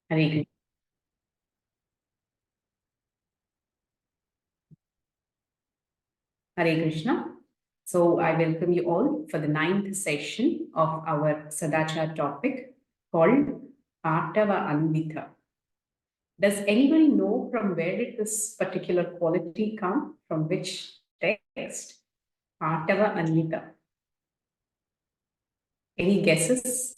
Hare Hare Krishna. So I welcome you all for the 9th session of our Sadachar topic called Patava Anvika. Does anybody know from where did this particular quality come? From which text? Patava Anvika. Any guesses?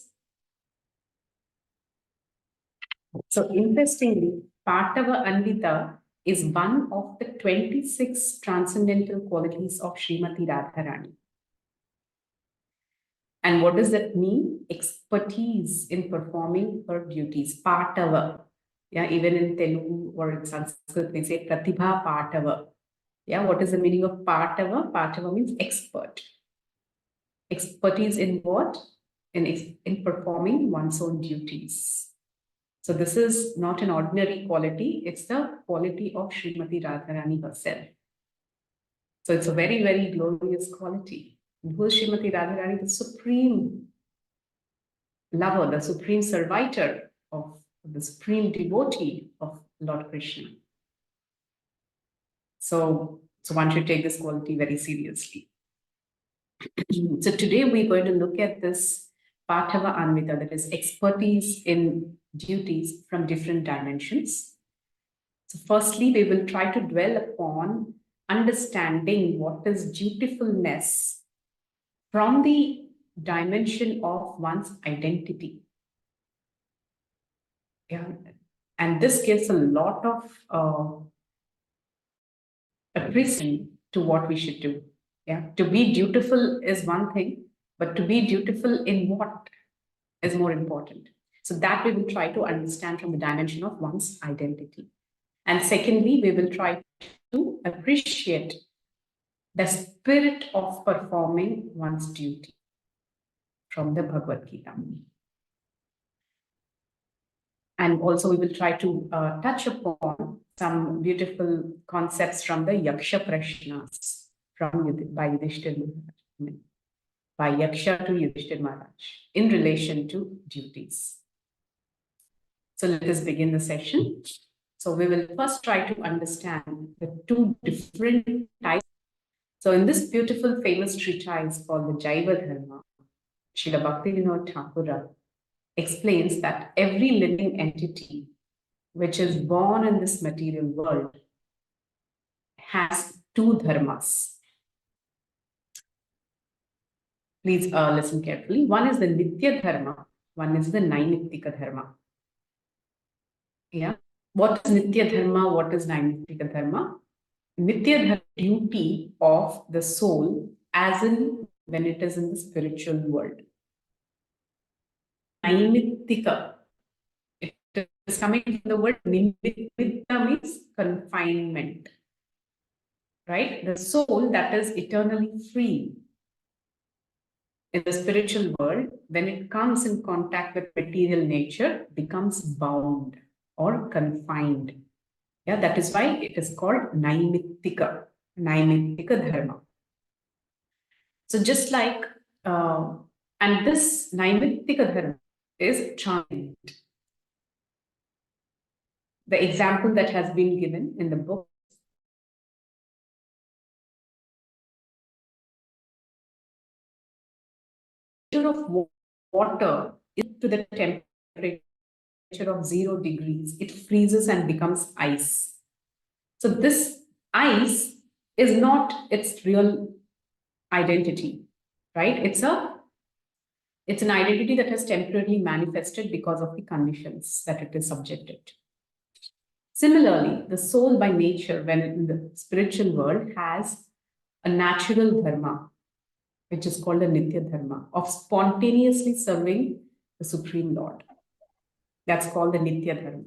So interestingly, Patava Anvita is one of the 26 transcendental qualities of Srimati Radharani. And what does that mean? Expertise in performing her duties. Patava. Yeah, even in Telugu or in Sanskrit, they say Pratibha Patava. Yeah, what is the meaning of Patava? Patava means expert. Expertise in what? In performing one's own duties. So this is not an ordinary quality, it's the quality of Srimati Radharani herself. So it's a very, very glorious quality. Who is Srimati Radharani? The supreme lover, the supreme servitor of the supreme devotee of Lord Krishna. So one should take this quality very seriously. So today we're going to look at this Patava Anvita, that is expertise in duties from different dimensions. So firstly, we will try to dwell upon understanding what is dutifulness from the dimension of one's identity. Yeah. And this gives a lot of appreciation to what we should do. Yeah. To be dutiful is one thing, but to be dutiful in what is more important. So that we will try to understand from the dimension of one's identity. And secondly, we will try to appreciate the spirit of performing one's duty from the Bhagavad Gita. And also we will try to touch upon some beautiful concepts from the Yaksha Prashnas by Yudhishthir Maharaj, by Yaksha to Yudhishthir Maharaj in relation to duties. So let us begin the session. So we will first try to understand the two different types. So in this beautiful famous treatise called the Jaiva Dharma, Srila Bhakti Thakur explains that every living entity which is born in this material world has two dharmas. Please listen carefully. One is the Nitya Dharma, one is the Naimittika Dharma. Yeah. What is Nitya Dharma? What is Naimittika Dharma? Nitya Dharma, duty of the soul as in when it is in the spiritual world. Naimittika, it is coming from the word nimitta, means confinement. Right? The soul that is eternally free in the spiritual world, when it comes in contact with material nature, becomes bound or confined. Yeah, that is why it is called Naimittika Dharma. So just like, and this Naimittika Dharma is transient. The example that has been given in the book of water is to the temperature of 0 degrees. It freezes and becomes ice. So this ice is not its real identity, right? It's an identity that has temporarily manifested because of the conditions that it is subjected to. Similarly, the soul by nature, when in the spiritual world, has a natural dharma, which is called a Nitya Dharma, of spontaneously serving the Supreme Lord. That's called the Nitya Dharma.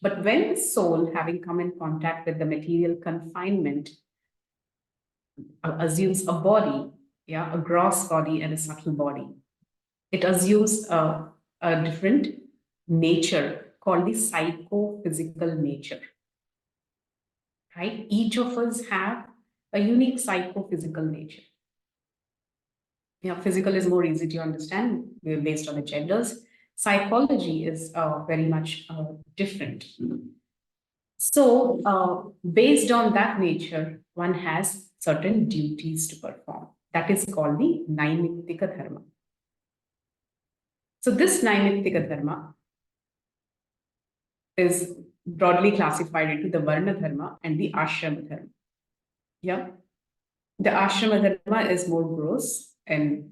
But when the soul, having come in contact with the material confinement, assumes a body, yeah, a gross body and a subtle body, it assumes a different nature called the psychophysical nature. Right? Each of us have a unique psychophysical nature. Yeah, physical is more easy to understand based on the genders. psychology is very much different. So, based on that nature, one has certain duties to perform. That is called the Naimittika Dharma. So, this Naimittika Dharma is broadly classified into the Varna Dharma and the Ashrama Dharma. Yeah. The Ashrama Dharma is more gross and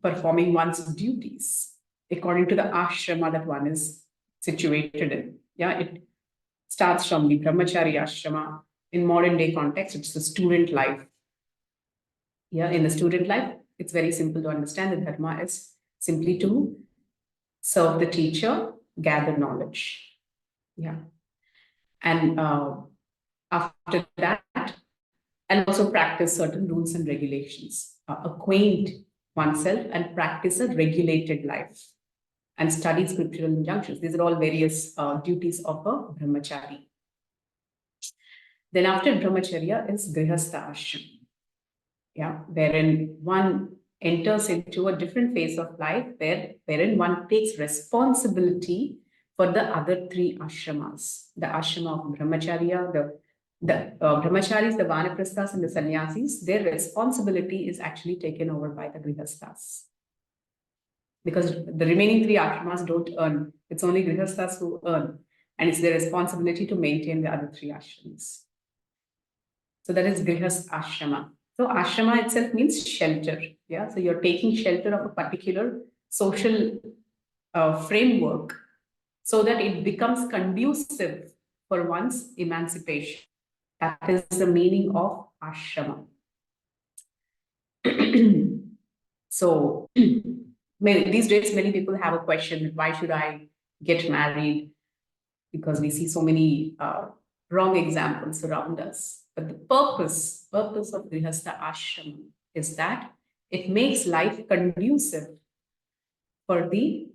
performing one's duties according to the ashrama that one is situated in. Yeah, it starts from the brahmachari ashrama. In modern day context, it's the student life. Yeah, in the student life, it's very simple to understand. The dharma is simply to serve the teacher, gather knowledge. Yeah, and after that, and also practice certain rules and regulations, acquaint oneself and practice a regulated life, and study scriptural injunctions. These are all various duties of a brahmachari. Then after brahmacharya is grihastha ashram, yeah, wherein one enters into a different phase of life wherein one takes responsibility for the other three ashramas. The ashrama of brahmacharya, the brahmacharis, the vanaprasthas, and the sannyasis, their responsibility is actually taken over by the grihasthas. Because the remaining three ashramas don't earn. It's only grihasthas who earn. And it's their responsibility to maintain the other three ashramas. So that is grihast ashrama. So ashrama itself means shelter. Yeah. So you're taking shelter of a particular social framework so that it becomes conducive for one's emancipation. That is the meaning of ashrama. So these days, many people have a question: why should I get married? Because we see so many wrong examples around us. But the purpose of Grihastha Ashram is that it makes life conducive for the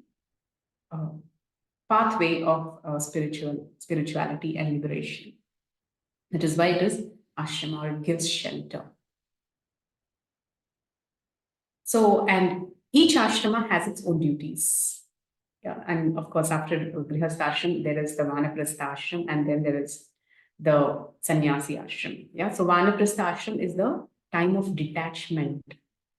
pathway of spirituality and liberation. That is why it is ashram, or it gives shelter. So, and each ashrama has its own duties. Yeah, and of course, after Grihastha Ashram, there is the Vanaprastha Ashram, and then there is the Sannyasi Ashram. Yeah, so Vanaprastha Ashram is the time of detachment.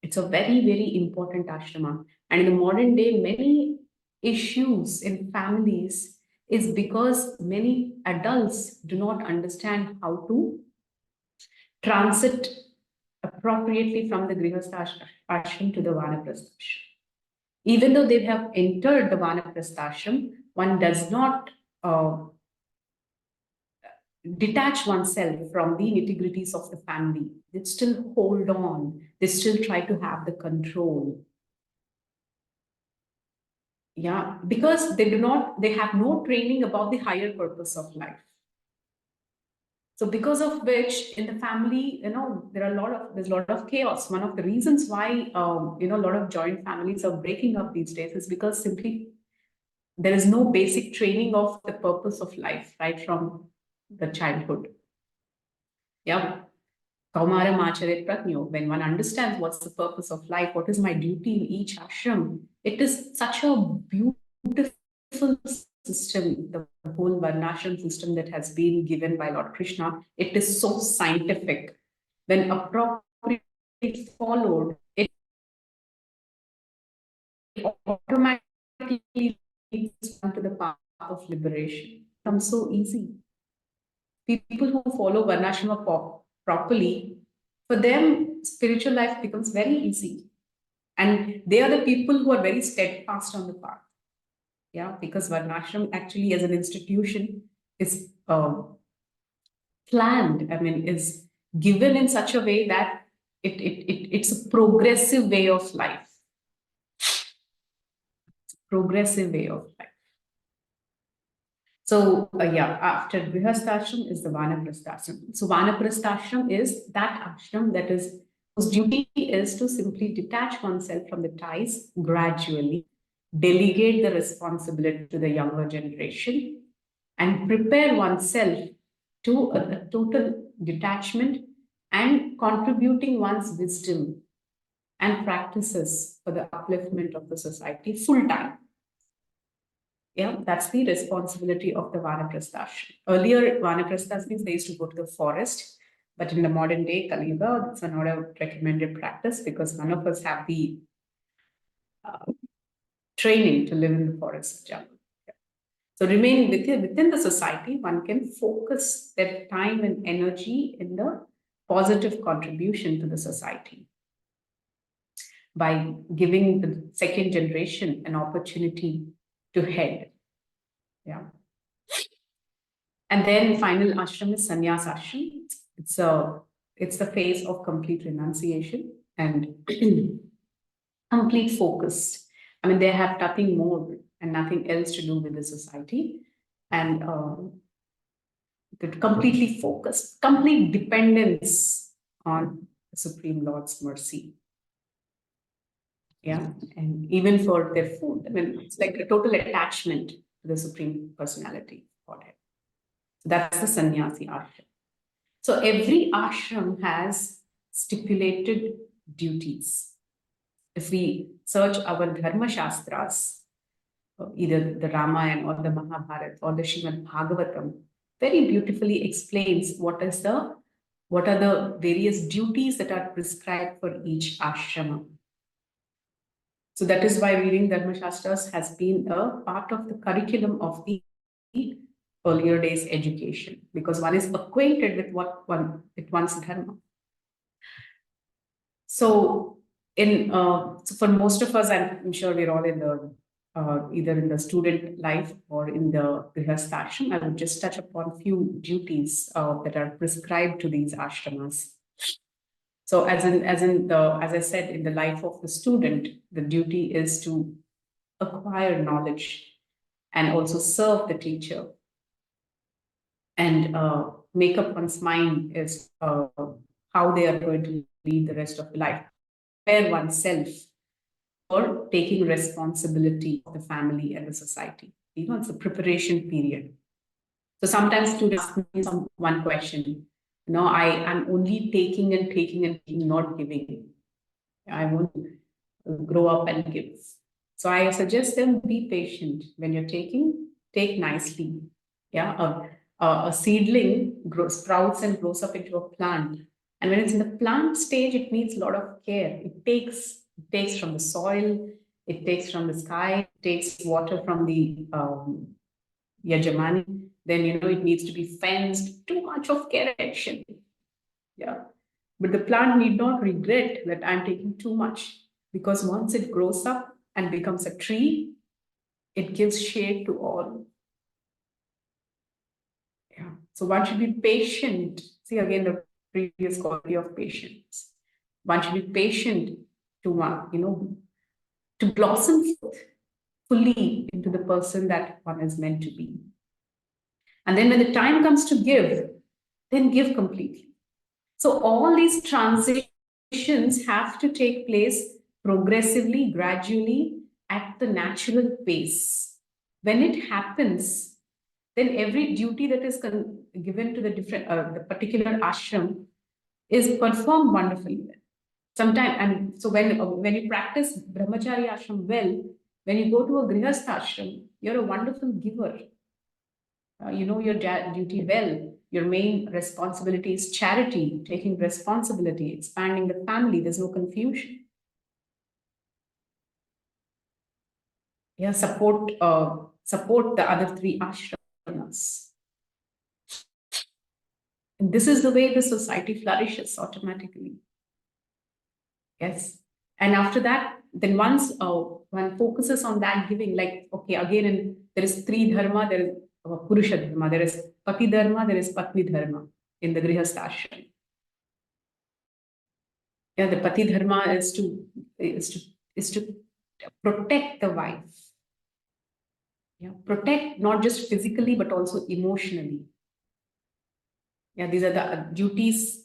It's a very, very important ashrama. And in the modern day, many issues in families is because many adults do not understand how to transit appropriately from the Grihastha Ashram to the Vanaprastha Ashram. Even though they have entered the Vanaprastha Ashram, one does not detach oneself from the nitty-gritties of the family. They still hold on. They still try to have the control. Yeah, because they have no training about the higher purpose of life. So because of which in the family, there's a lot of chaos. One of the reasons why, a lot of joint families are breaking up these days is because simply there is no basic training of the purpose of life right from the childhood. Yeah. Kaumaram Acharit Pratnyo, when one understands what's the purpose of life, what is my duty in each ashram, it is such a beautiful system, the whole Varnashram system that has been given by Lord Krishna. It is so scientific. When appropriately followed, it automatically leads one to the path of liberation. It becomes so easy. People who follow Varnashrama properly, for them, spiritual life becomes very easy. And they are the people who are very steadfast on the path. Yeah, because Varnashram actually as an institution is planned, is given in such a way that it's a progressive way of life. Progressive way of life. So, after Grihastha Ashram is the Vanaprastha Ashram. So, Vanaprastha Ashram is that ashram that is, whose duty is to simply detach oneself from the ties gradually, delegate the responsibility to the younger generation, and prepare oneself to a total detachment and contributing one's wisdom and practices for the upliftment of the society full time. Yeah, that's the responsibility of the Vanaprastha ashram. Earlier, Vanaprasthas means they used to go to the forest, but in the modern day, Kali Yuga, it's not a recommended practice because none of us have the training to live in the forest jungle. So remaining within the society, one can focus their time and energy in the positive contribution to the society by giving the second generation an opportunity to head. Yeah. And then final ashram is sannyas ashram. It's the phase of complete renunciation and complete focus. I mean, they have nothing more and nothing else to do with the society. And completely focused, complete dependence on the Supreme Lord's mercy. Yeah, and even for their food, I mean, it's like a total attachment to the Supreme Personality Godhead. So that's the sannyasi ashram. So every ashram has stipulated duties. If we search our Dharma Shastras, either the Ramayana or the Mahabharata or the Srimad Bhagavatam, very beautifully explains what are the various duties that are prescribed for each ashrama. So that is why reading Dharma Shastras has been a part of the curriculum of the earlier days education, because one is acquainted with with one's dharma. So so for most of us, I'm sure we're all in the either in the student life or in the grihastha ashram. I will just touch upon a few duties that are prescribed to these ashramas. So as I said, in the life of the student, the duty is to acquire knowledge and also serve the teacher and make up one's mind as how they are going to lead the rest of life. Prepare oneself for taking responsibility of the family and the society. It's a preparation period. So sometimes students ask me one question. I'm only taking and taking and taking, not giving. I won't grow up and give. So I suggest them be patient. When you're taking, take nicely. Yeah, a seedling sprouts and grows up into a plant. And when it's in the plant stage, it needs a lot of care. It takes from the soil, it takes from the sky, it takes water from the Yajamani. Then it needs to be fenced. Too much of care and action. Yeah. But the plant need not regret that I'm taking too much, because once it grows up and becomes a tree, it gives shade to all. Yeah. So one should be patient. See again the previous quality of patience. One should be patient to to blossom fully into the person that one is meant to be. And then when the time comes to give, then give completely. So all these transitions have to take place progressively, gradually, at the natural pace. When it happens, then every duty that is given to the particular ashram is performed wonderfully well. Sometimes, and so when you practice brahmachari ashram well, when you go to a grihastha ashram, you're a wonderful giver. You know your duty well. Your main responsibility is charity, taking responsibility, expanding the family. There's no confusion. Yeah, support the other three ashramas. And this is the way the society flourishes automatically. Yes. And after that, then once one focuses on that giving, like, okay, again, there is three dharma, there is Purusha dharma, there is Pati dharma, there is Patni dharma in the Grihastha ashram. Yeah, the Pati dharma is to protect the wife. Yeah, protect not just physically but also emotionally. Yeah, these are the duties.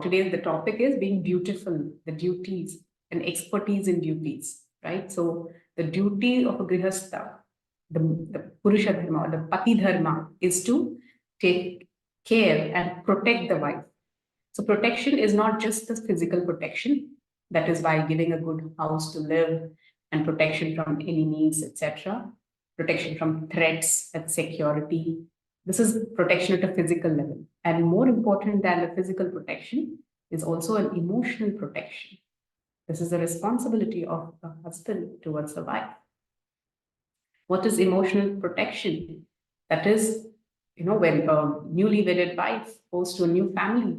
Today the topic is being beautiful, the duties and expertise in duties, right? So the duty of a grihastha, the Purusha dharma or the Pati dharma, is to take care and protect the wife. So protection is not just the physical protection, that is by giving a good house to live and protection from enemies, etc. protection from threats and security. This is protection at a physical level. And more important than the physical protection is also an emotional protection. This is the responsibility of the husband towards the wife. What is emotional protection? That is, when a newly wedded wife goes to a new family,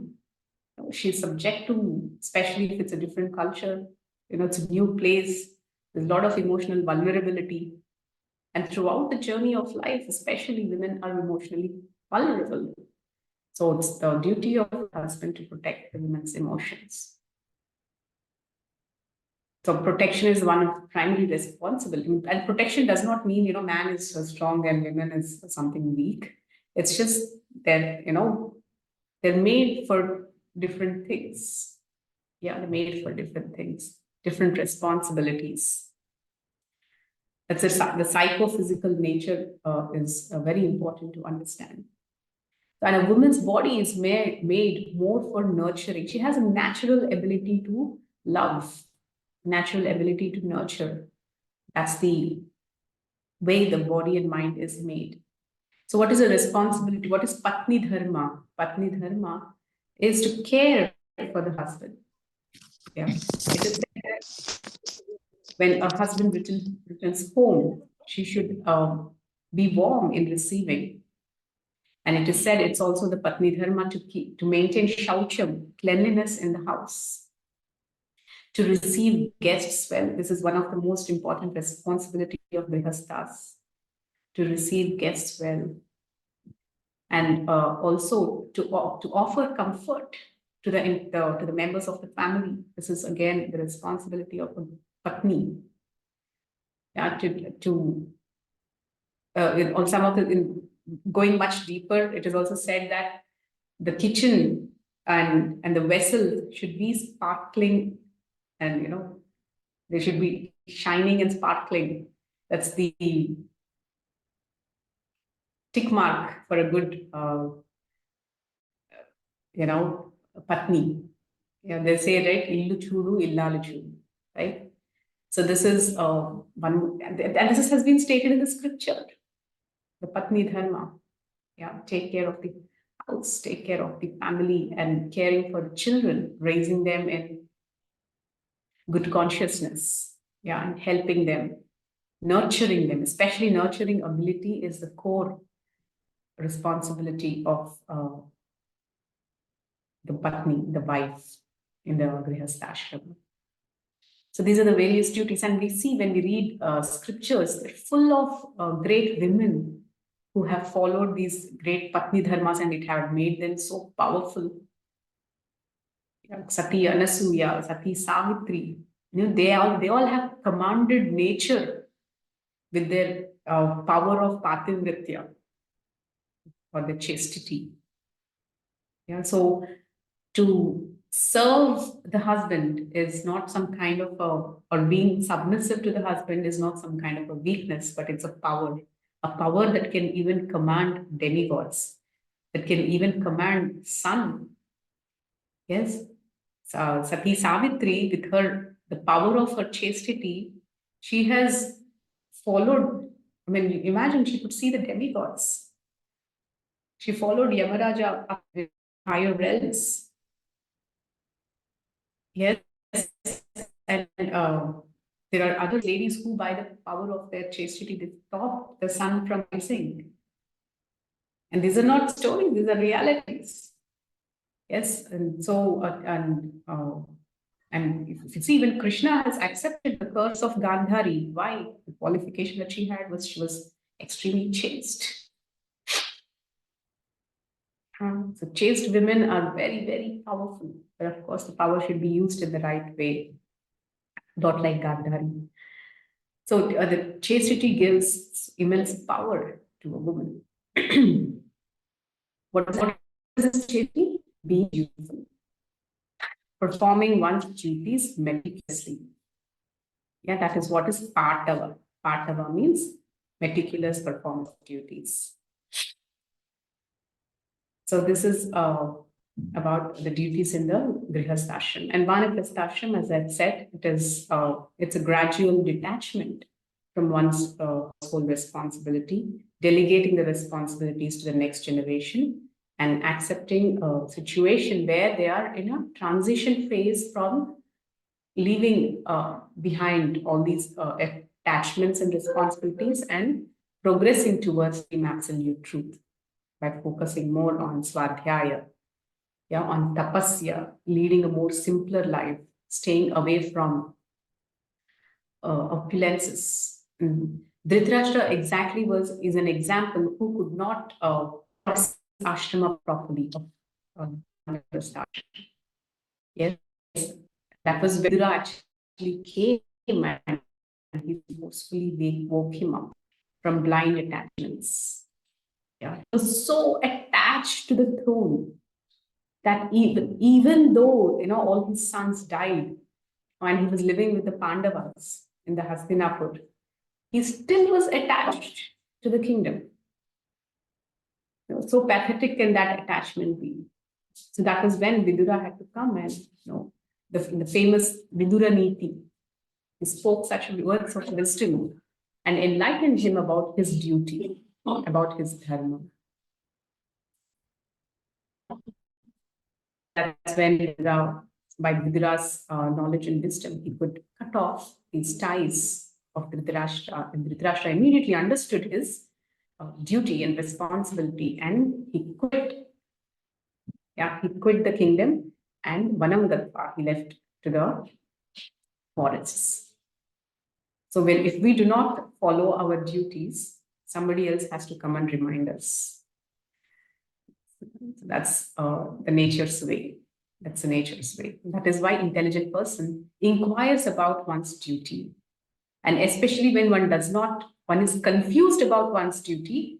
she's subject to, especially if it's a different culture, it's a new place, there's a lot of emotional vulnerability. And throughout the journey of life, especially women are emotionally vulnerable. So it's the duty of the husband to protect the woman's emotions. So protection is one of the primary responsibility. And protection does not mean, man is strong and women is something weak. It's just that, they're made for different things. Yeah, they're made for different things, different responsibilities. That's the psychophysical nature is very important to understand. And a woman's body is made more for nurturing. She has a natural ability to love, natural ability to nurture. That's the way the body and mind is made. So what is a responsibility? What is Patni Dharma? Patni Dharma is to care for the husband. Yeah. It is when a husband returns home, she should be warm in receiving. And it is said it's also the Patni Dharma to maintain shaucham, cleanliness in the house. To receive guests well, this is one of the most important responsibility of grihasthas, to receive guests well. And also to offer comfort to the members of the family. This is again the responsibility of a Patni. Yeah, on some of going much deeper, it is also said that the kitchen and the vessel should be sparkling, and they should be shining and sparkling. That's the tick mark for a good patni. Yeah, they say, right, illu chudu illalu chudu, right? So this is one, and this has been stated in the scripture, the patni dharma. Yeah, take care of the house, take care of the family, and caring for the children, raising them in good consciousness. Yeah, and helping them, nurturing them, especially nurturing ability is the core responsibility of the patni, the wife in the grihastha. So these are the various duties, and we see when we read scriptures, they're full of great women who have followed these great patni dharmas, and it have made them so powerful. Sati Anasuya, Sati Savitri, they all have commanded nature with their power of pativritya or the chastity. Yeah, so to serve the husband is not some kind of or being submissive to the husband is not some kind of a weakness, but it's a power that can even command demigods, that can even command sun. Yes. Sati Savitri, with the power of her chastity, she has followed. I mean, imagine she could see the demigods. She followed Yamaraja up with higher realms. Yes, and there are other ladies who, by the power of their chastity, they stop the sun from rising. And these are not stories; these are realities. Yes, and so and if you see, when Krishna has accepted the curse of Gandhari, why? The qualification that she had was she was extremely chaste. So chaste women are very, very powerful. But of course, the power should be used in the right way, not like Gandhari. So the chastity gives immense power to a woman. What is chastity? Being beautiful. Performing one's duties meticulously. Yeah, that is what is Patava. Patava means meticulous performance of duties. So this is about the duties in the grihasthashram. And vanaplasthashram, as I've said, it's a gradual detachment from one's household responsibility, delegating the responsibilities to the next generation, and accepting a situation where they are in a transition phase from leaving behind all these attachments and responsibilities and progressing towards the absolute truth by focusing more on swadhyaya, yeah, on tapasya, leading a more simpler life, staying away from opulences. Dhritarashtra exactly is an example who could not ashrama properly. Yes, that was where Vidura actually came and he forcefully woke him up from blind attachments. Yeah, he was so attached to the throne that even though all his sons died and he was living with the Pandavas in the Hastinapur, he still was attached to the kingdom. So pathetic can that attachment be? So that was when Vidura had to come and the famous Vidura Niti. He spoke such words of wisdom and enlightened him about his duty, about his dharma. That's when by Vidura's knowledge and wisdom, he could cut off these ties of Dhritarashtra. And Dhritarashtra immediately understood his duty and responsibility, and he quit. Yeah, he quit the kingdom and Vanam Gatva, he left to the forests. So if we do not follow our duties, somebody else has to come and remind us. So that's the nature's way. That's the nature's way. That is why intelligent person inquires about one's duty. And especially when one is confused about one's duty,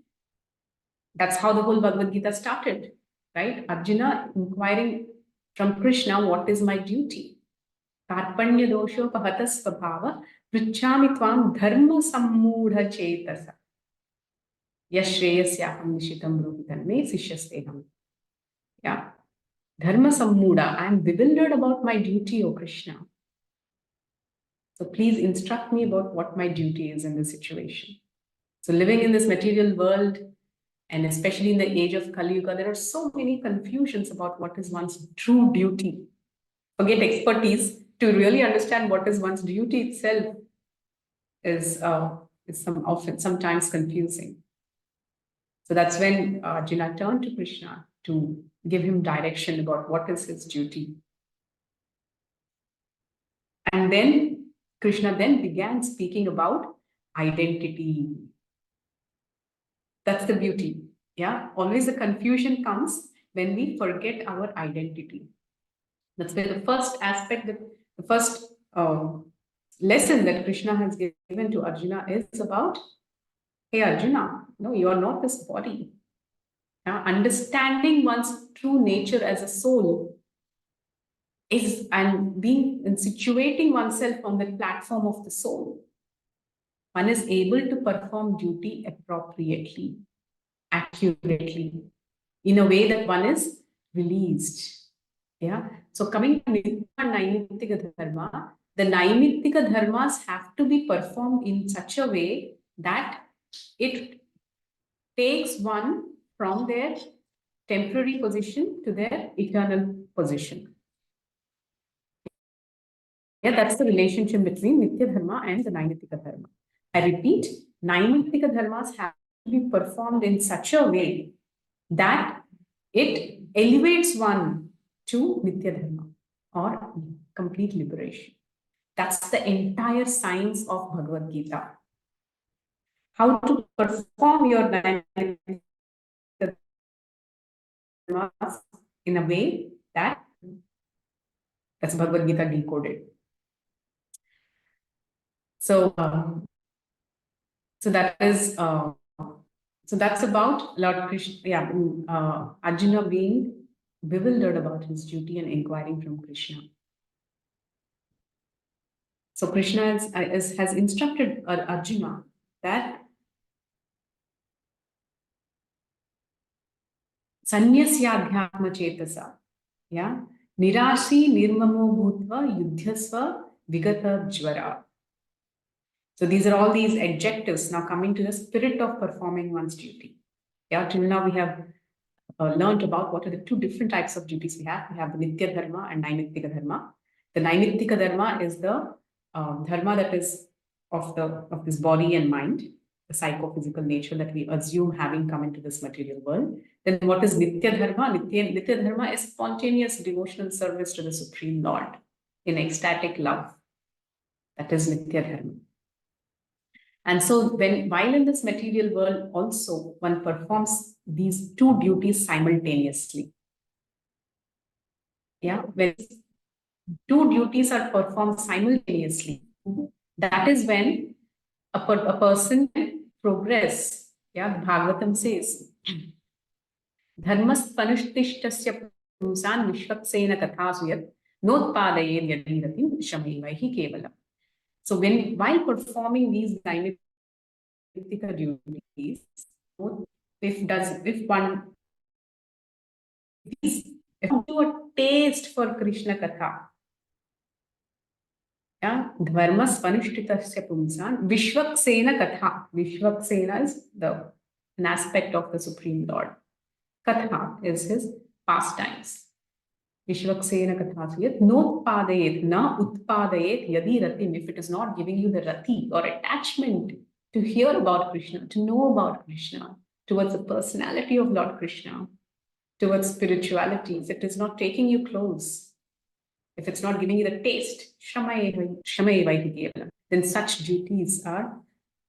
that's how the whole Bhagavad Gita started, right? Arjuna inquiring from Krishna, what is my duty? Karpanya dosho pahatas svabhava pruchhami tvam dharma sammudha chetasa yashreyasyaham nishitam bruhitam me sishyasteham. Yeah. Dharma sammudha, I am bewildered about my duty, O Krishna. So please instruct me about what my duty is in this situation. So living in this material world, and especially in the age of Kali Yuga, there are so many confusions about what is one's true duty. Forget expertise, to really understand what is one's duty itself is sometimes confusing. So that's when Arjuna turned to Krishna to give him direction about what is his duty. And then Krishna then began speaking about identity. That's the beauty. Yeah, always the confusion comes when we forget our identity. That's where the first aspect, the first lesson that Krishna has given to Arjuna is about, hey Arjuna, no, you are not this body. Understanding one's true nature as a soul is, and being and situating oneself on the platform of the soul, one is able to perform duty appropriately, accurately, in a way that one is released. Yeah. So coming to Naimittika Dharma, the Naimittika Dharmas have to be performed in such a way that it takes one from their temporary position to their eternal position. Yeah, that's the relationship between Nitya Dharma and the Naimittika Dharma. I repeat, Naimittika Dharmas have to be performed in such a way that it elevates one to Nitya Dharma or complete liberation. That's the entire science of Bhagavad Gita. How to perform your Naimittika Dharmas in a way that's Bhagavad Gita decoded. So that is so that's about Lord Krishna. Yeah, Arjuna being bewildered about his duty and inquiring from Krishna. So Krishna has instructed Arjuna that sanyasyadhyatma chetasa, yeah, nirashi nirmamo bhutva yudhyasva vigata jvara. So these are all these adjectives now coming to the spirit of performing one's duty. Yeah, till now we have learned about what are the two different types of duties we have. We have the Nitya Dharma and Naimitika Dharma. The Naimitika Dharma is the dharma that is of this body and mind, the psychophysical nature that we assume having come into this material world. Then what is Nitya Dharma? Nitya Dharma is spontaneous devotional service to the Supreme Lord in ecstatic love. That is Nitya Dharma. And so while in this material world also, one performs these two duties simultaneously. Yeah, when two duties are performed simultaneously, that is when a person can progress. Yeah, Bhagavatam says, Dharmas panushtistasya pumsan vishvaksena kathasuyat notpadayed yadiratim shamevaihi kevalam. So while performing these Naimitika duties, if one do a taste for Krishna Katha, yeah, dharmas panushtitasya pumsan vishvaksena katha. Vishvaksena is an aspect of the Supreme Lord. Katha is his pastimes. Vishvaksena kathasuyat notpadayet na utpadayet yadi ratim. If it is not giving you the rati or attachment to hear about Krishna, to know about Krishna, towards the personality of Lord Krishna, towards spirituality, if it is not taking you close, if it's not giving you the taste, then such duties are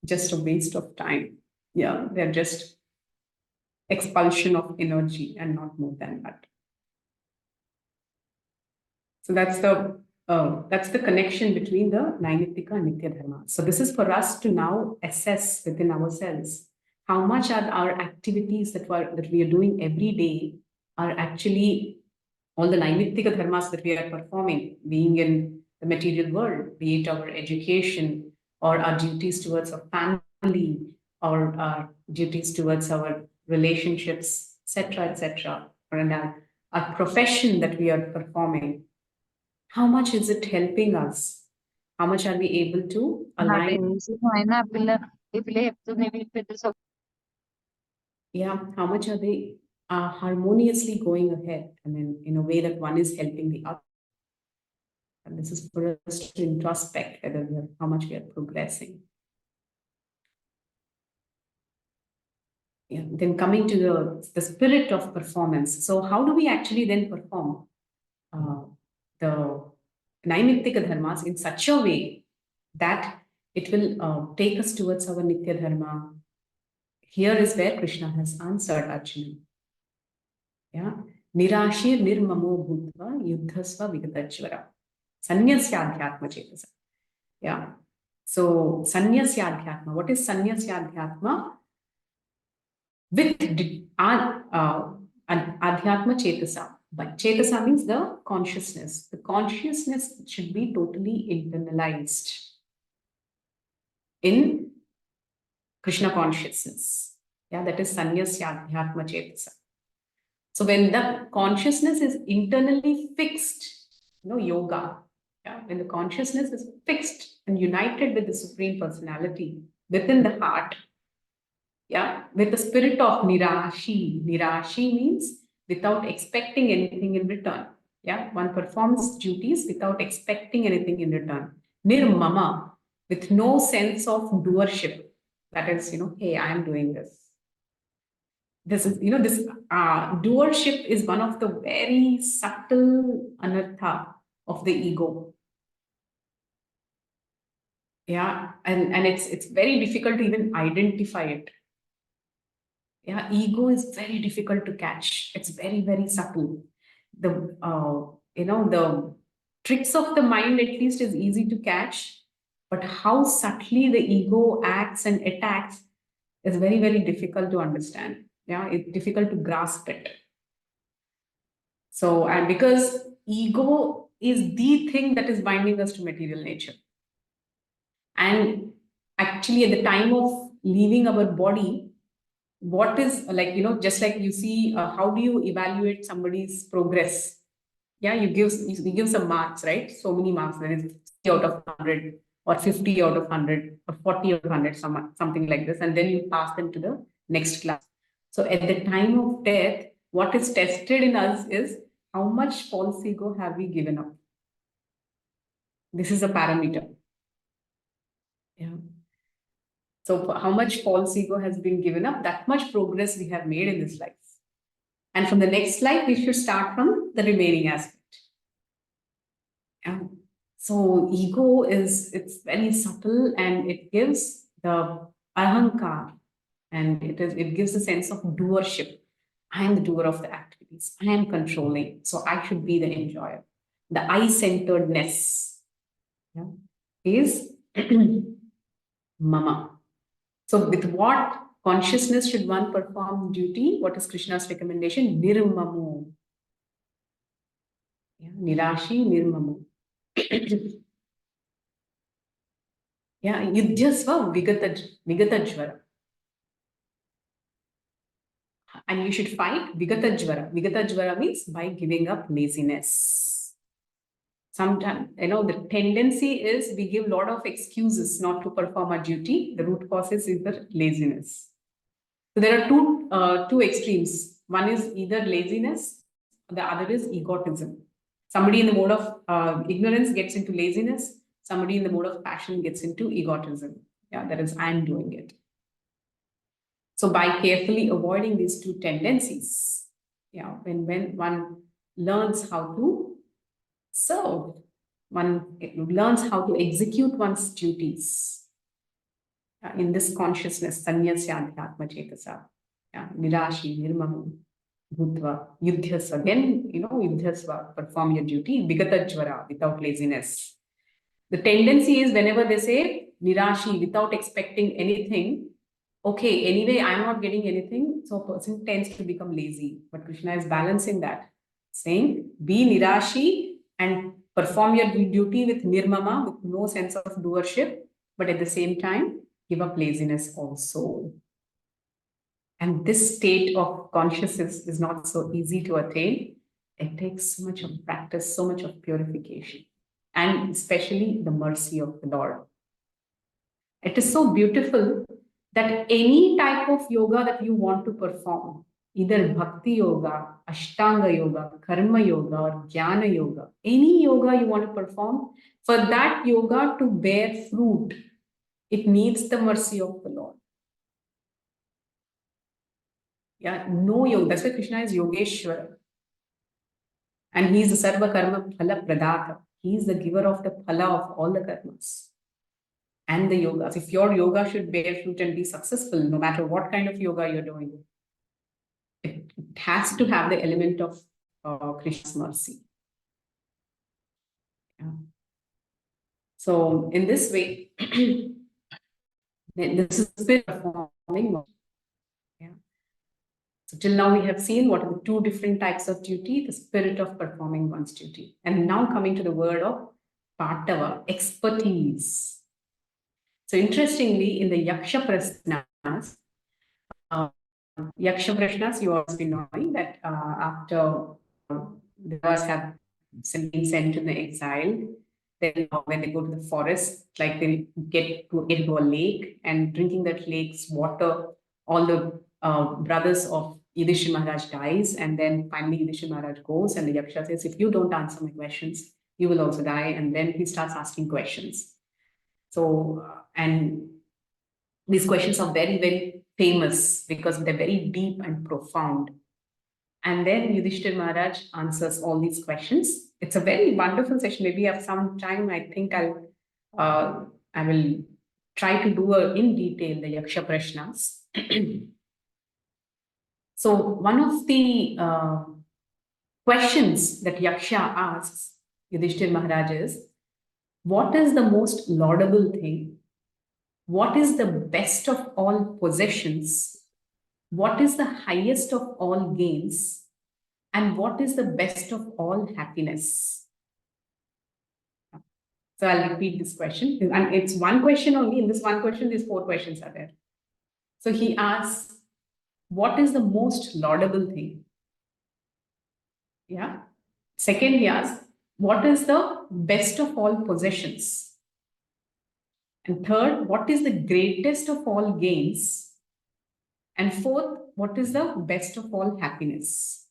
just a waste of time. Yeah, they're just expulsion of energy and not more than that. So that's the connection between the Naimitika and Nitya Dharma. So this is for us to now assess within ourselves how much are our activities that we are doing every day are actually all the Naimitika dharmas that we are performing, being in the material world, be it our education or our duties towards our family or our duties towards our relationships, etc., and our profession that we are performing. How much is it helping us? How much are we able to align? Yeah, how much are they harmoniously going ahead? I mean, in a way that one is helping the other. And this is for us to introspect whether how much we are progressing. Yeah. Then coming to the spirit of performance. So how do we actually then perform the Naimitika dharmas in such a way that it will take us towards our Nitya dharma? Here is where Krishna has answered Arjuna. Yeah. Nirashir nirmamo bhutva yuddhasva vigatachvara. Sanyasyadhyatma chetasa. Yeah. So sanyasyadhyatma. What is sanyasyadhyatma? With adhyatma chetasa. But chetasa means the consciousness. The consciousness should be totally internalized in Krishna consciousness. Yeah, that is sanyasyadhyatma chetasa. So when the consciousness is internally fixed, yoga, yeah, when the consciousness is fixed and united with the Supreme Personality within the heart, yeah, with the spirit of nirashi. Nirashi means without expecting anything in return. Yeah, one performs duties without expecting anything in return. Nirmama, with no sense of doership. That is, hey, I am doing this. This is, this doership is one of the very subtle anartha of the ego. Yeah, and it's very difficult to even identify it. Yeah, ego is very difficult to catch. It's very, very subtle. The tricks of the mind at least is easy to catch, but how subtly the ego acts and attacks is very, very difficult to understand. Yeah, it's difficult to grasp it. So, and because ego is the thing that is binding us to material nature. And actually, at the time of leaving our body, what is just like you see, how do you evaluate somebody's progress? Yeah, you give some marks, right? So many marks, that is 60 out of 100. or 50 out of 100, or 40 out of 100, something like this, and then you pass them to the next class. So at the time of death, what is tested in us is how much false ego have we given up. This is a parameter. Yeah. So how much false ego has been given up, that much progress we have made in this life. And from the next life, we should start from the remaining aspect. Yeah. So ego it's very subtle, and it gives the ahankar, and it gives a sense of doership. I am the doer of the activities. I am controlling. So I should be the enjoyer. The I-centeredness, yeah, is mama. So with what consciousness should one perform duty? What is Krishna's recommendation? Nirmamu. Yeah, Nirashi Nirmamu. Yeah, Yudhyasva Vigatajvara. And you should fight Vigatajvara. Vigatajvara means by giving up laziness. Sometimes, the tendency is we give a lot of excuses not to perform our duty. The root causes is the laziness. So there are two extremes. One is either laziness, the other is egotism. Somebody in the mode of ignorance gets into laziness. Somebody in the mode of passion gets into egotism. Yeah, that is, I'm doing it. So by carefully avoiding these two tendencies, when one learns how to serve, one learns how to execute one's duties in this consciousness, sanyasya adhyatma chetasa, nirashi, nirmamu, bhutva, yudhyasva. Again, yudhyasva, perform your duty, vigatajvara, without laziness. The tendency is whenever they say nirashi, without expecting anything, okay, anyway, I'm not getting anything, so a person tends to become lazy. But Krishna is balancing that, saying, be nirashi and perform your duty with nirmama, with no sense of doership, but at the same time, give up laziness also. And this state of consciousness is not so easy to attain. It takes so much of practice, so much of purification, and especially the mercy of the Lord. It is so beautiful that any type of yoga that you want to perform, either bhakti yoga, ashtanga yoga, karma yoga, or jnana yoga, any yoga you want to perform, for that yoga to bear fruit, it needs the mercy of the Lord. Yeah, no yoga. That's why Krishna is Yogeshwara. And he is the Sarva Karma Phala Pradata. He is the giver of the phala of all the karmas and the yogas. If your yoga should bear fruit and be successful, no matter what kind of yoga you're doing, it has to have the element of Krishna's mercy. Yeah. So in this way, this is the spirit of performing. Yeah. So till now we have seen what are the two different types of duty, the spirit of performing one's duty. And now coming to the word of Patava, expertise. So interestingly, in the Yaksha Prashnas, you also be knowing that after the Devas have been sent in the exile, then when they go to the forest, like they get into a lake, and drinking that lake's water, all the brothers of Yudhishthira Maharaj dies, and then finally Yudhishthira Maharaj goes, and the Yaksha says, if you don't answer my questions, you will also die. And then he starts asking questions. So, and these questions are very, very famous because they're very deep and profound. And then Yudhishthira Maharaj answers all these questions. It's a very wonderful session. Maybe have some time. I think I will try to do in detail the Yaksha Prashnas. So one of the questions that Yaksha asks Yudhishthira Maharaj is, what is the most laudable thing? What is the best of all possessions? What is the highest of all gains? And what is the best of all happiness? So I'll repeat this question. And it's one question only. In this one question, these 4 questions are there. So he asks, what is the most laudable thing? Yeah. Second, he asks, what is the best of all possessions? And third, what is the greatest of all gains? And fourth, what is the best of all happiness?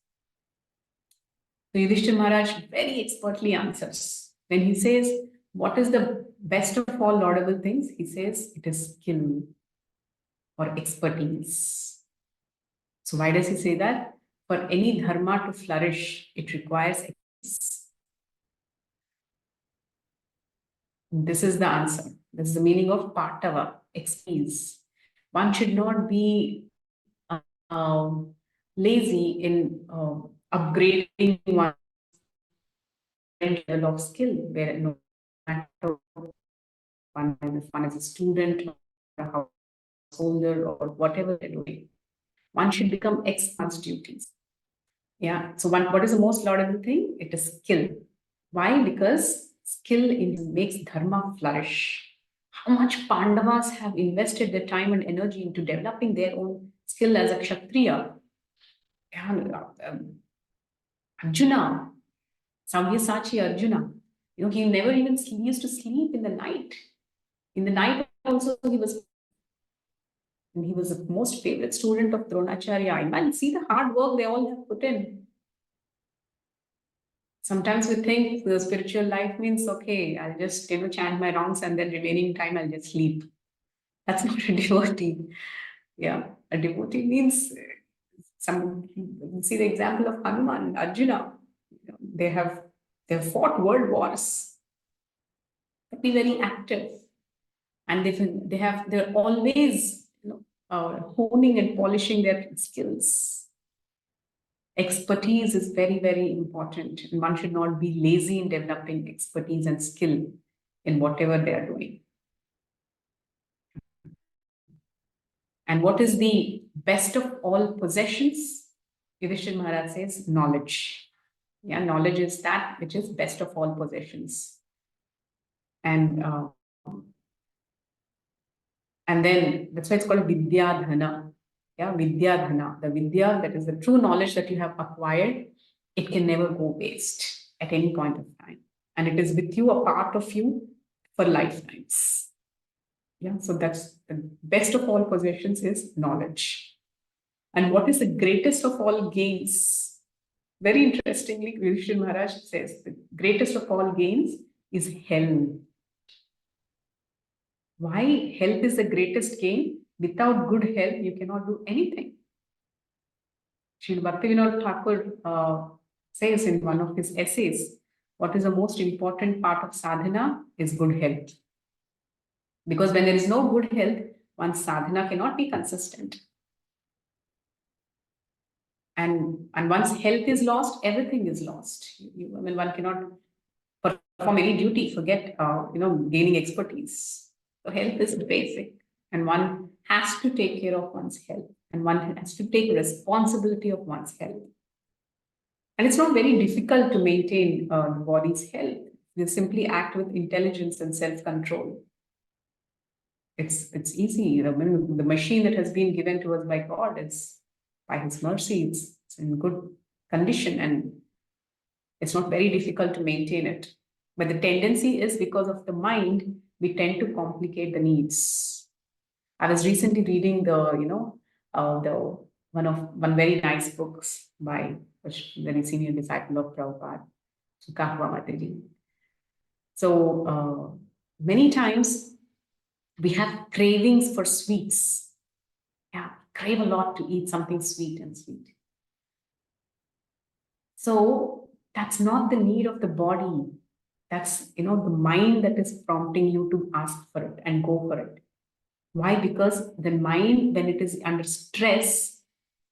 So Yudhishthira Maharaj very expertly answers. When he says, what is the best of all laudable things? He says, it is skill or expertise. So why does he say that? For any dharma to flourish, it requires expertise. This is the answer. This is the meaning of Patava, expertise. One should not be lazy in upgrading one level of skill, where no matter one is a student or a householder or whatever they're doing, one should become expert duties. Yeah. So what is the most laudable thing? It is skill. Why? Because skill makes dharma flourish. How much Pandavas have invested their time and energy into developing their own skill as a Kshatriya. Arjuna, Sabyasachi Arjuna, he never even used to sleep in the night. In the night also, he was the most favorite student of Dronacharya. Man, see the hard work they all have put in. Sometimes we think the spiritual life means, okay, I'll just chant my rounds and then remaining time I'll just sleep. That's not a devotee. Yeah, a devotee means see the example of Hanuman, Arjuna. They have fought world wars. Be very active, and they're always honing and polishing their skills. Expertise is very, very important, and one should not be lazy in developing expertise and skill in whatever they are doing. And what is the best of all possessions? Yudhishthira Maharaj says knowledge. Yeah, knowledge is that which is best of all possessions. And then that's why it's called Vidya Dhana. Yeah, Vidya Dhana. The Vidya, that is the true knowledge that you have acquired, it can never go waste at any point of time. And it is with you, a part of you for lifetimes. Yeah, so that's the best of all possessions is knowledge. And what is the greatest of all gains? Very interestingly, Yudhishthira Maharaj says the greatest of all gains is health. Why health is the greatest gain? Without good health, you cannot do anything. Srila Bhaktivinoda Thakur says in one of his essays, what is the most important part of sadhana is good health. Because when there is no good health, one's sadhana cannot be consistent. And once health is lost, everything is lost. One cannot perform any duty, forget gaining expertise. So health is basic, and one has to take care of one's health, and one has to take responsibility of one's health. And it's not very difficult to maintain the body's health. You simply act with intelligence and self-control. It's easy. The machine that has been given to us by God, it's by His mercy, it's in good condition, and it's not very difficult to maintain it. But the tendency is, because of the mind, we tend to complicate the needs. I was recently reading the one very nice books by a very senior disciple of Prabhupada, Kahwa Mataji. So many times we have cravings for sweets. Yeah, crave a lot to eat something sweet and sweet. So that's not the need of the body. That's the mind that is prompting you to ask for it and go for it. Why? Because the mind, when it is under stress,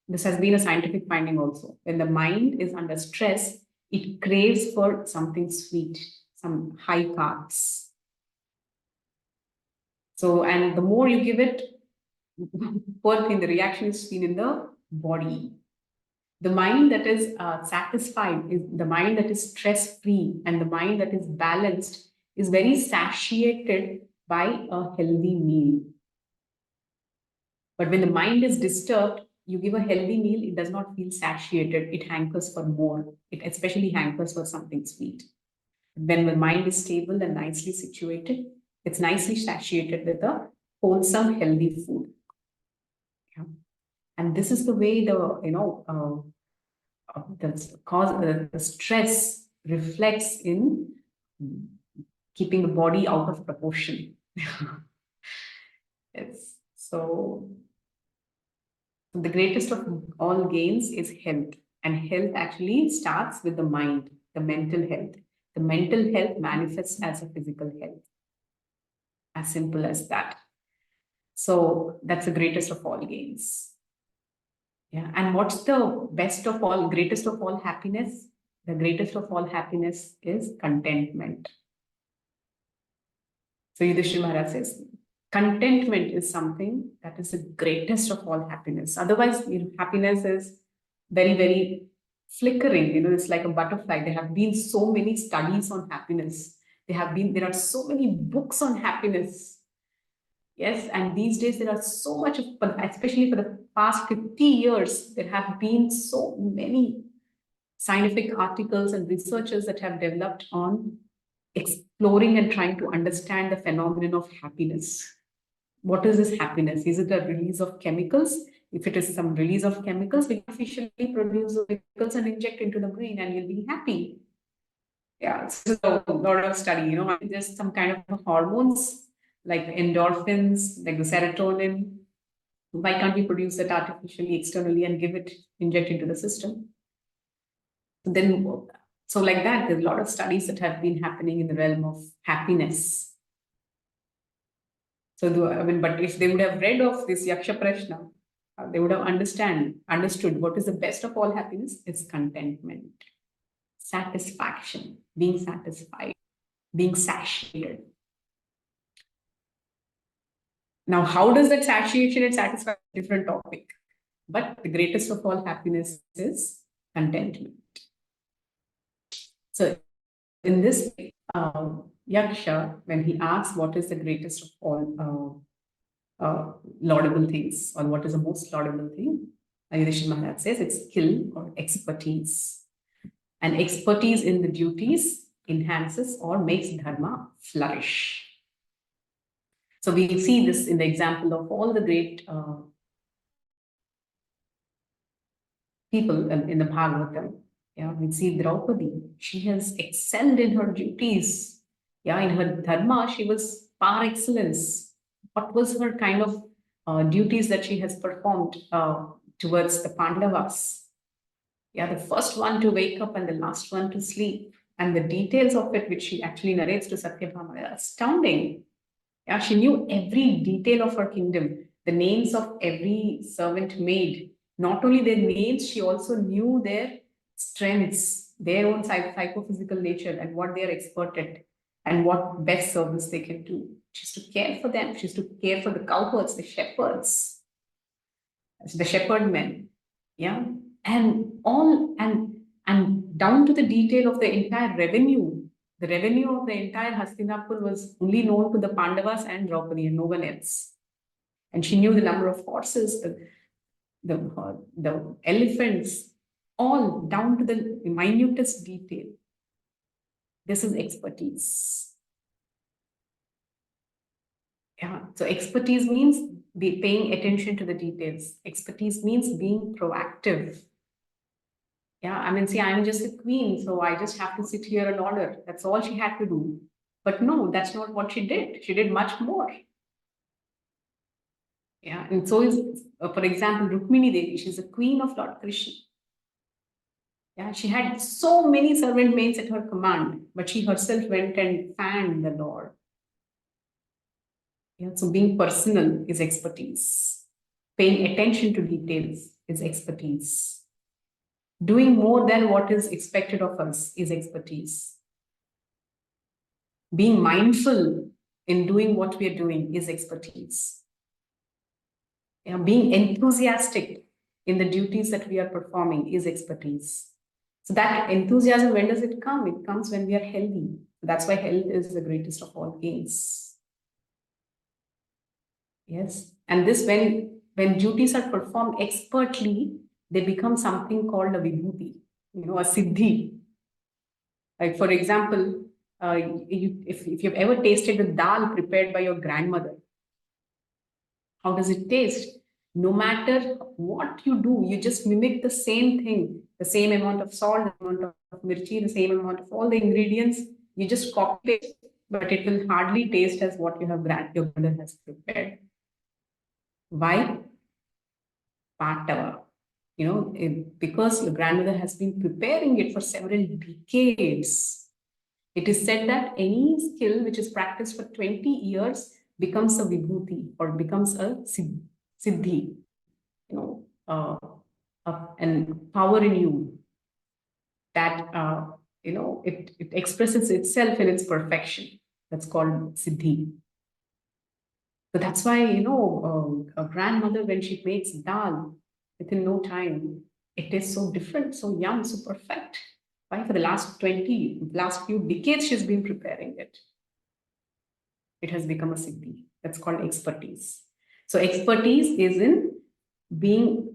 this has been a scientific finding also. When the mind is under stress, it craves for something sweet, some high carbs. So, and the more you give it, poor thing, the reaction is seen in the body. The mind that is satisfied, is the mind that is stress-free, and the mind that is balanced is very satiated by a healthy meal. But when the mind is disturbed, you give a healthy meal, it does not feel satiated. It hankers for more. It especially hankers for something sweet. When the mind is stable and nicely situated, It's nicely satiated with a wholesome, healthy food. Yeah. And this is the way the stress reflects in keeping the body out of proportion. Yes. So the greatest of all gains is health. And health actually starts with the mind, the mental health. The mental health manifests as a physical health. As simple as that. So that's the greatest of all gains. Yeah. And what's the best of all, greatest of all happiness? The greatest of all happiness is contentment. So Yudhishthira Maharaj says, contentment is something that is the greatest of all happiness. Otherwise, happiness is very, very flickering. It's like a butterfly. There have been so many studies on happiness. There are so many books on happiness. Yes, and these days there are so much of, especially for the past 50 years, there have been so many scientific articles and researchers that have developed on exploring and trying to understand the phenomenon of happiness. What is this happiness? Is it a release of chemicals? If it is some release of chemicals, we artificially produce the chemicals and inject into the brain and you'll be happy. Yeah, it's a lot of study, there's some kind of hormones like endorphins, like the serotonin. Why can't we produce that artificially, externally, and inject into the system? Then, so like that, there's a lot of studies that have been happening in the realm of happiness. So, but if they would have read of this Yaksha Prashna, they would have understood what is the best of all happiness. It's contentment, satisfaction, being satisfied, being satiated. Now, how does that satiation and satisfaction different topic? But the greatest of all happiness is contentment. So in this Yaksha, when he asks what is the greatest of all laudable things, or what is the most laudable thing, Yudhishthira Maharaj says it's skill or expertise. And expertise in the duties enhances or makes dharma flourish. So we see this in the example of all the great people in the Bhagavatam. Yeah, we see Draupadi. She has excelled in her duties. Yeah, in her dharma, she was par excellence. What was her kind of duties that she has performed towards the Pandavas? Yeah, the first one to wake up and the last one to sleep. And the details of it, which she actually narrates to Satyabhama, are astounding. Yeah, she knew every detail of her kingdom, the names of every servant maid. Not only their names, she also knew their strengths, their own psychophysical nature, and what they are expert at, and what best service they can do. She used to care for them. She used to care for the cowherds, the shepherds, the shepherd men. Yeah, and down to the detail of the entire revenue. The revenue of the entire Hastinapur was only known to the Pandavas and Draupadi and no one else. And she knew the number of horses, the elephants, all down to the minutest detail. This is expertise. Yeah. So expertise means paying attention to the details. Expertise means being proactive. Yeah, I mean, see, I'm just a queen, so I just have to sit here and order. That's all she had to do. But no, that's not what she did. She did much more. Yeah, and so is, for example, Rukmini Devi. She's a queen of Lord Krishna. Yeah, she had so many servant maids at her command, but she herself went and fanned the Lord. Yeah, so being personal is expertise. Paying attention to details is expertise. Doing more than what is expected of us is expertise. Being mindful in doing what we are doing is expertise. Yeah, being enthusiastic in the duties that we are performing is expertise. So that enthusiasm, when does it come? It comes when we are healthy. That's why health is the greatest of all gains. Yes. And this, when duties are performed expertly, they become something called a vibhuti, a siddhi. Like, for example, if you've ever tasted the dal prepared by your grandmother, how does it taste? No matter what you do, you just mimic the same thing, the same amount of salt, the amount of mirchi, the same amount of all the ingredients. You just copy it, but it will hardly taste as what your grandmother has prepared. Why? Patava. Because your grandmother has been preparing it for several decades. It is said that any skill which is practiced for 20 years becomes a vibhuti or becomes a siddhi, and power in you that, it expresses itself in its perfection. That's called siddhi. So that's why, a grandmother, when she makes dal, within no time, it is so different, so yum, so perfect. Why? For the last few decades, she's been preparing it. It has become a siddhi. That's called expertise. So expertise is in being,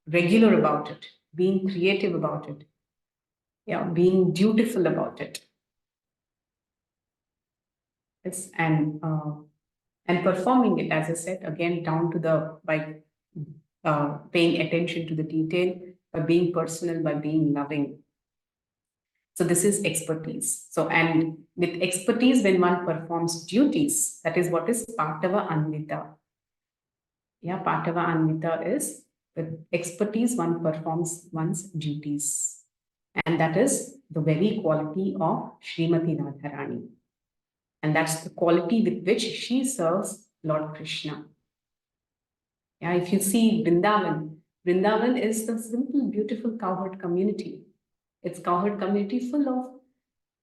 regular about it, being creative about it, being dutiful about it. Yes, and performing it, as I said, again, down to by paying attention to the detail, by being personal, by being loving. So this is expertise. So, and with expertise, when one performs duties, that is what is Patava Anvita. Yeah, Patava Anvita is with expertise, one performs one's duties. And that is the very quality of Srimati Radharani. And that's the quality with which she serves Lord Krishna. Yeah, if you see Vrindavan is the simple, beautiful cowherd community. It's cowherd community full of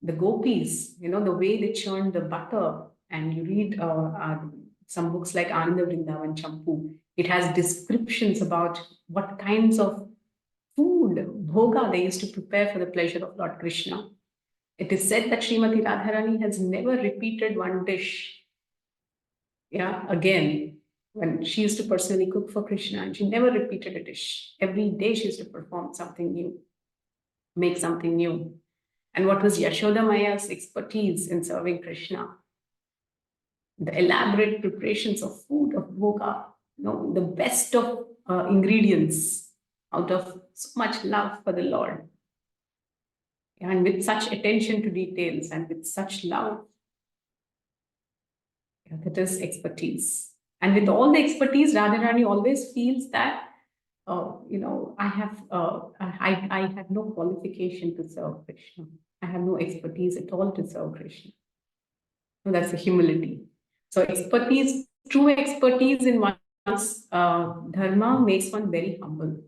the gopis, the way they churn the butter. And you read some books like Ananda Vrindavan Champu. It has descriptions about what kinds of food, bhoga, they used to prepare for the pleasure of Lord Krishna. It is said that Srimati Radharani has never repeated one dish. Yeah, again, when she used to personally cook for Krishna, and she never repeated a dish. Every day she used to perform something new, make something new. And what was Yashoda Maya's expertise in serving Krishna? The elaborate preparations of food, of bhoga, the best of ingredients out of so much love for the Lord. And with such attention to details and with such love, that is expertise. And with all the expertise, Radharani always feels that, I have no qualification to serve Krishna. I have no expertise at all to serve Krishna. So that's the humility. So expertise, true expertise in one's dharma makes one very humble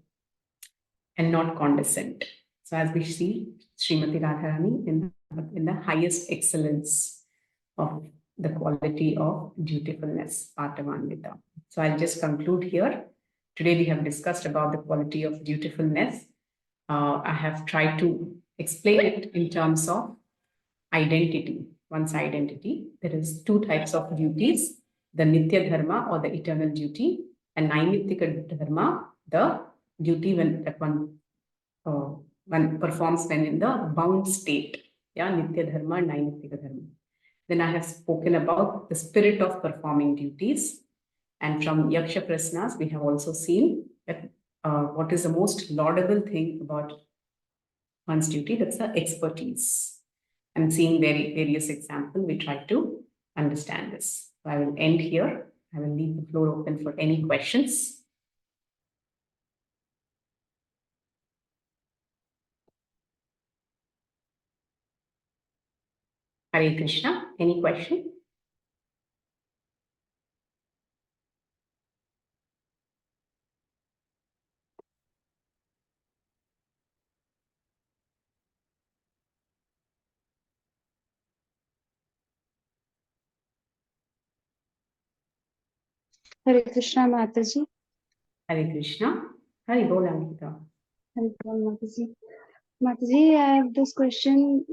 and not condescend. So as we see, Srimati Radharani in the highest excellence of the quality of dutifulness, Patavanvita. So I'll just conclude here. Today we have discussed about the quality of dutifulness. I have tried to explain it in terms of identity, one's identity. There is two types of duties, the Nitya Dharma or the eternal duty, and Naimitika Dharma, the duty that one performs when in the bound state. Yeah, Nitya Dharma and Naimitika Dharma. Then I have spoken about the spirit of performing duties. And from Yaksha Prasnas, we have also seen that what is the most laudable thing about one's duty, that's the expertise. And seeing various examples, we try to understand this. So I will end here. I will leave the floor open for any questions. Hare Krishna, any question? Hare Krishna, Mataji. Hare Krishna. Hare Bol Anvika. Hare Krishna, Mataji. Mataji, I have this question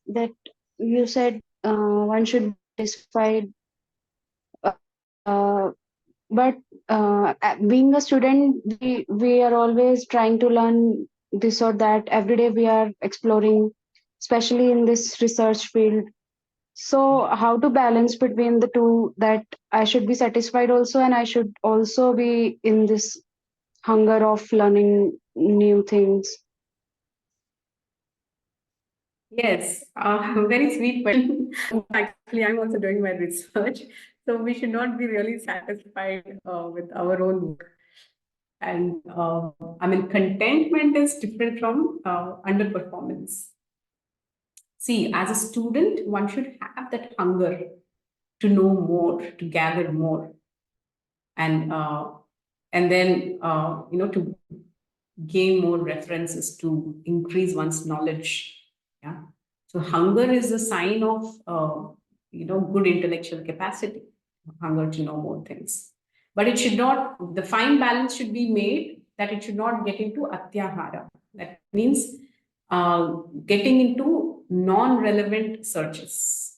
that you said one should be satisfied, but being a student, we are always trying to learn this or that. Every day we are exploring especially in this research field. So, how to balance between the two, that I should be satisfied also, and I should also be in this hunger of learning new things. Yes, very sweet question. Actually, I'm also doing my research. So we should not be really satisfied with our own work. And I mean, contentment is different from underperformance. See, as a student, one should have that hunger to know more, to gather more, and uh, and then to gain more references to increase one's knowledge. Yeah. So hunger is a sign of good intellectual capacity. Hunger to know more things, but it should not. The fine balance should be made that it should not get into atyahara. That means getting into non-relevant searches.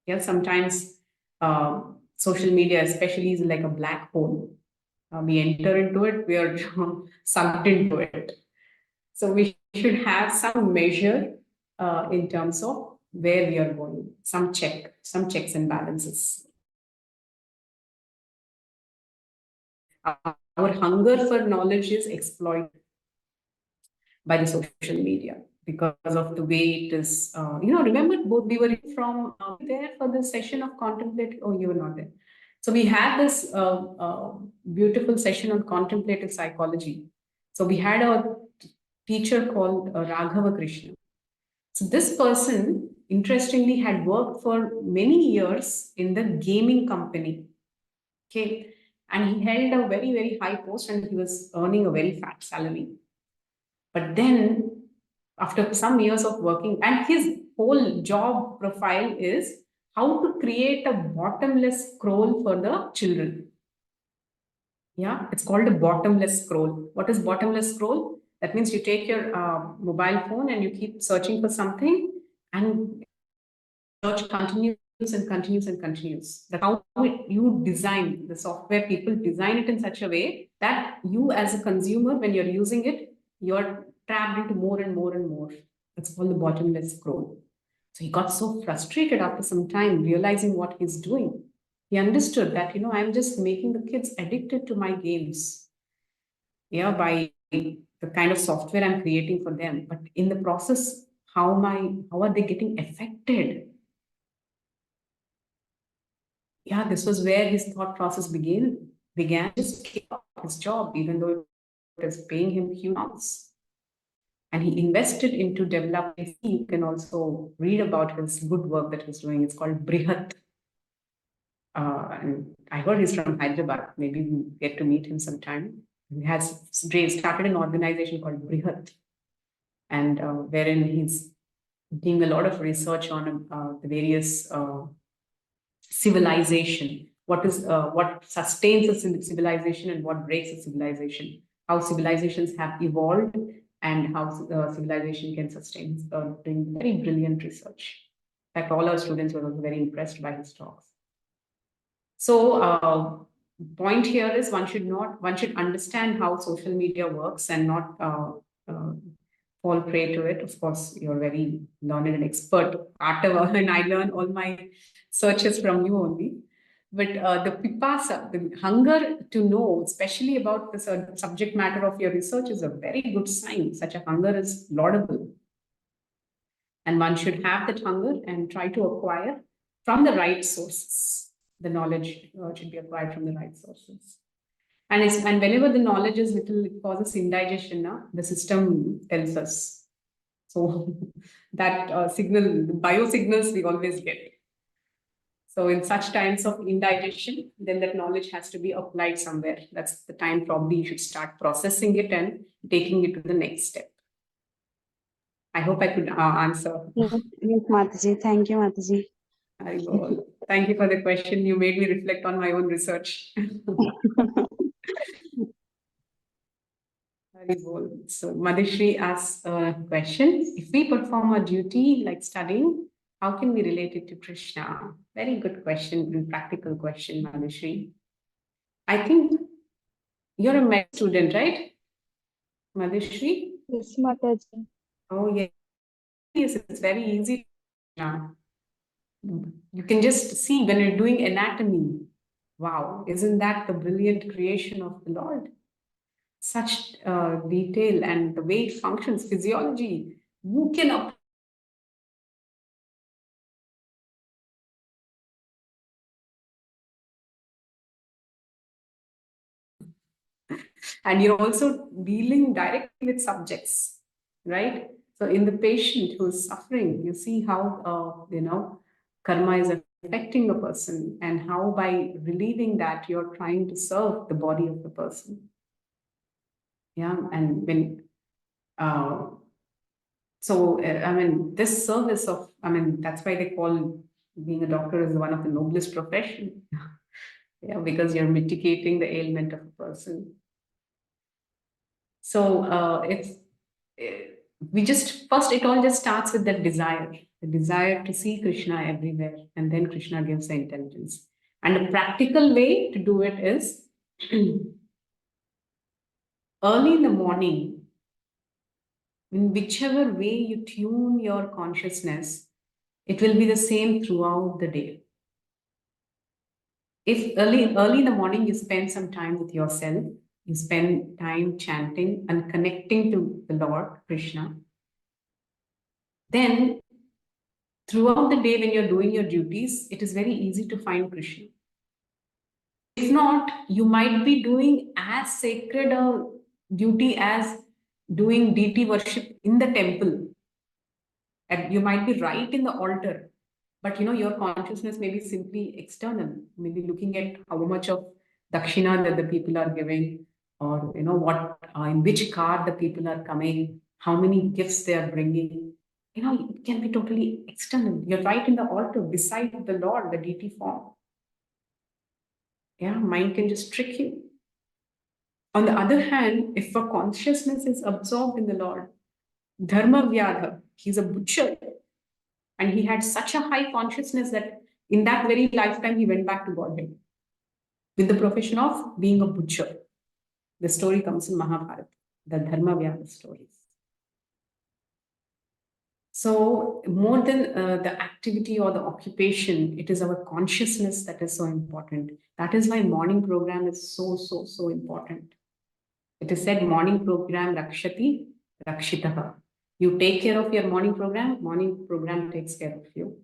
Yeah. Sometimes social media, especially, is like a black hole. We enter into it, we are sucked into it. So we should have some measure in terms of where we are going, some checks and balances. Our hunger for knowledge is exploited by the social media because of the way it is. Remember, both we were from there for the session of contemplative. Oh, you were not there. So we had this beautiful session on contemplative psychology. So we had a teacher called Raghava Krishna. So this person, interestingly, had worked for many years in the gaming company. Okay. And he held a very, very high post and he was earning a very fat salary. But then, after some years of working, and his whole job profile is how to create a bottomless scroll for the children. Yeah, it's called a bottomless scroll. What is bottomless scroll? That means you take your mobile phone and you keep searching for something, and search continues and continues and continues. That's how you design the software. People design it in such a way that you, as a consumer, when you're using it, you're trapped into more and more and more. That's called the bottomless scroll. So he got so frustrated after some time, realizing what he's doing. He understood that, I'm just making the kids addicted to my games. Yeah, by the kind of software I'm creating for them. But in the process, how are they getting affected? Yeah, this was where his thought process began. Just keep up his job, even though it was paying him huge amounts. And he invested into developing. You can also read about his good work that he's doing. It's called Brihat. And I heard he's from Hyderabad. Maybe we get to meet him sometime. He has started an organization called Brihat, and wherein he's doing a lot of research on the various civilization. What sustains a civilization and what breaks a civilization? How civilizations have evolved and how civilization can sustain. Doing very brilliant research. In fact, all our students were also very impressed by his talks. So, point here is one should understand how social media works and not fall prey to it. Of course, you're very learned and expert, Patava, and I learn all my searches from you only. But the pipasa, the hunger to know, especially about the subject matter of your research, is a very good sign. Such a hunger is laudable. And one should have that hunger and try to acquire from the right sources. The knowledge should be acquired from the right sources. And whenever the knowledge is little, it causes indigestion. The system tells us. So that signal, the biosignals we always get. So in such times of indigestion, then that knowledge has to be applied somewhere. That's the time probably you should start processing it and taking it to the next step. I hope I could answer. Yes, Mataji. Thank you, Mataji. Thank you for the question. You made me reflect on my own research. So Madhishri asks a question. If we perform a duty like studying, how can we relate it to Krishna? Very good question, and practical question, Madhishri. I think you're a med student, right? Madhishri? Yes, Mataji. Oh, yeah. it's very easy. You can just see when you're doing anatomy. Wow, isn't that the brilliant creation of the Lord? Such detail and the way it functions, physiology. You can and you're also dealing directly with subjects, right? So in the patient who is suffering, you see how karma is affecting a person, and how by relieving that you're trying to serve the body of the person. Yeah, and when uh, I mean, this service of, I mean, that's why they call being a doctor is one of the noblest profession. Yeah, because you're mitigating the ailment of a person. So we just first it all just starts with that desire, the desire to see Krishna everywhere, and then Krishna gives the intelligence. And a practical way to do it is early in the morning, in whichever way you tune your consciousness, it will be the same throughout the day. If early in the morning you spend some time with yourself, you spend time chanting and connecting to the Lord Krishna, then throughout the day when you're doing your duties, it is very easy to find Krishna. If not, you might be doing as sacred a duty as doing deity worship in the temple. And you might be right in the altar, but your consciousness may be simply external, maybe looking at how much of dakshina that the people are giving, or what in which car the people are coming, how many gifts they are bringing. It can be totally external. You're right in the altar beside the Lord, the deity form. Yeah, mind can just trick you. On the other hand, if a consciousness is absorbed in the Lord, dharma vyadha, he's a butcher, and he had such a high consciousness that in that very lifetime he went back to Godhead with the profession of being a butcher. The story comes in Mahabharata, the Dharma Vyadha stories. So, more than the activity or the occupation, it is our consciousness that is so important. That is why morning program is so important. It is said morning program rakshati rakshitaha. You take care of your morning program takes care of you.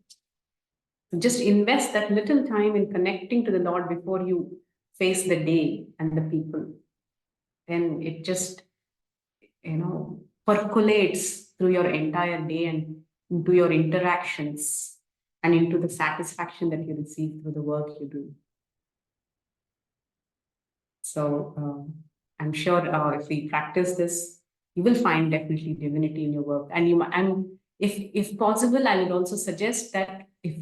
So just invest that little time in connecting to the Lord before you face the day and the people. Then it just, percolates through your entire day and into your interactions and into the satisfaction that you receive through the work you do. So I'm sure if we practice this, you will find definitely divinity in your work. And if possible, I would also suggest that if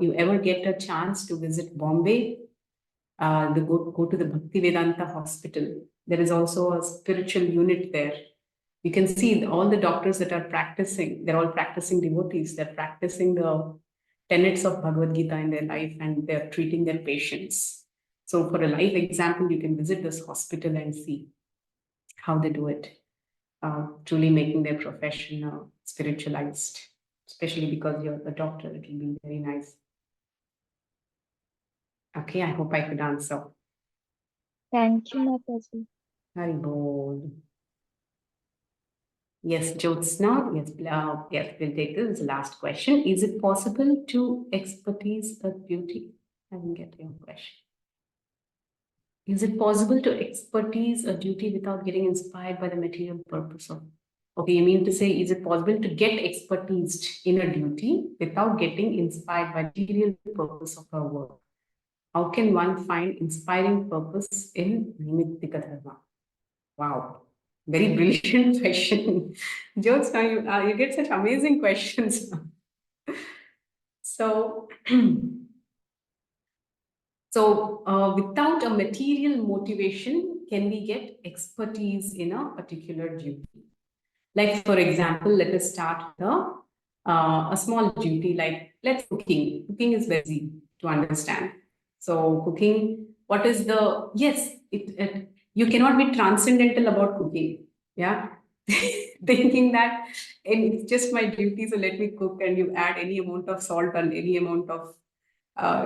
you ever get a chance to visit Bombay, go to the Bhakti Vedanta Hospital. There is also a spiritual unit there. You can see all the doctors that are practicing, they're all practicing devotees. They're practicing the tenets of Bhagavad Gita in their life, and they're treating their patients. So for a live example, you can visit this hospital and see how they do it, truly making their profession spiritualized, especially because you're a doctor. It will be very nice. Okay, I hope I could answer. Thank you, Mataji. Very bold. Yes, Jyotsna. Yes, we'll take this last question. Is it possible to expertise a beauty? I didn't get your question. Is it possible to expertise a duty without getting inspired by the material purpose of? Okay, you mean to say, is it possible to get expertised in a duty without getting inspired by the material purpose of our work? How can one find inspiring purpose in Nimittika Dharma? Wow, very brilliant question. Jyotsna, you get such amazing questions. So, without a material motivation, can we get expertise in a particular duty? Like, for example, let us start with a small duty like let's cooking. Cooking is very easy to understand. So, cooking, what is the, yes, you cannot be transcendental about cooking. Yeah. thinking that it's just my duty, so let me cook, and you add any amount of salt or any amount of uh,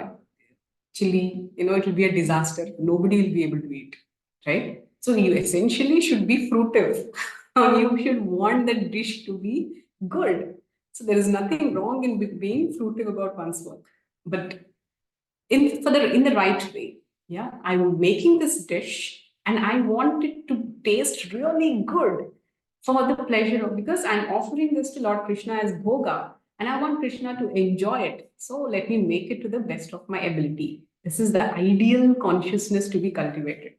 chili, it will be a disaster. Nobody will be able to eat, right? So you essentially should be fruitive. You should want the dish to be good. So there is nothing wrong in being fruitive about one's work, but in the right way. Yeah, I'm making this dish and I want it to taste really good for the pleasure of, because I'm offering this to Lord Krishna as bhoga and I want Krishna to enjoy it. So let me make it to the best of my ability. This is the ideal consciousness to be cultivated.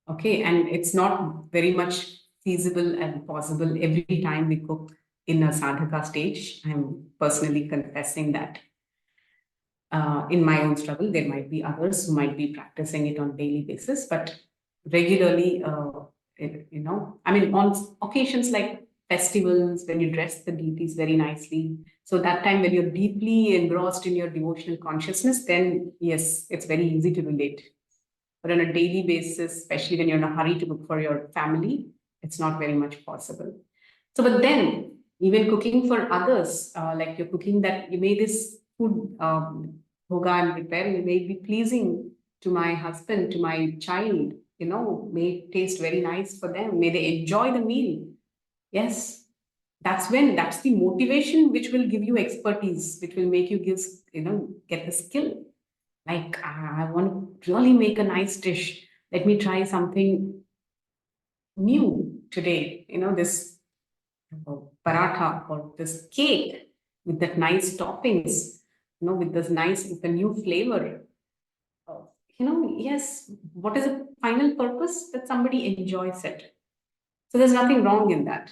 Okay, and it's not very much feasible and possible every time we cook in a sadhaka stage. I'm personally confessing that in my own struggle. There might be others who might be practicing it on daily basis, but regularly, I mean, on occasions like festivals, when you dress the deities very nicely. So that time when you're deeply engrossed in your devotional consciousness, then yes, it's very easy to relate. But on a daily basis, especially when you're in a hurry to cook for your family, it's not very much possible. So, but then even cooking for others, like you're cooking that you made this food, bhoga I'm preparing, it may be pleasing to my husband, to my child, may it taste very nice for them. May they enjoy the meal. Yes, that's the motivation which will give you expertise, which will make you get the skill. Like, I want to really make a nice dish. Let me try something new today. This paratha or this cake with that nice toppings, with the new flavor. Uh, yes, what is the final purpose? That somebody enjoys it. So there's nothing wrong in that.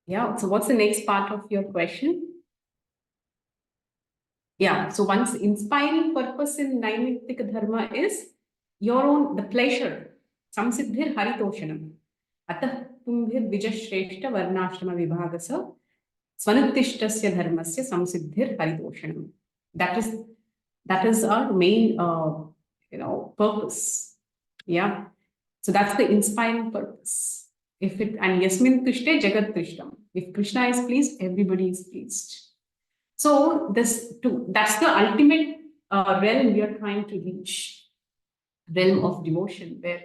Yeah. So what's the next part of your question? Yeah. So one's inspiring purpose in Naimittika Dharma is your own, the pleasure. Samsiddhir haritoshanam. Atah tumbhir vijashreshta varnashrama vibhagasa swanutishtasya dharmasya samsiddhir haritoshanam. That is our main purpose. Yeah. So that's the inspiring purpose. And yasmin tushte jagat tushtam. If Krishna is pleased, everybody is pleased. So that's the ultimate realm we are trying to reach, realm of devotion, where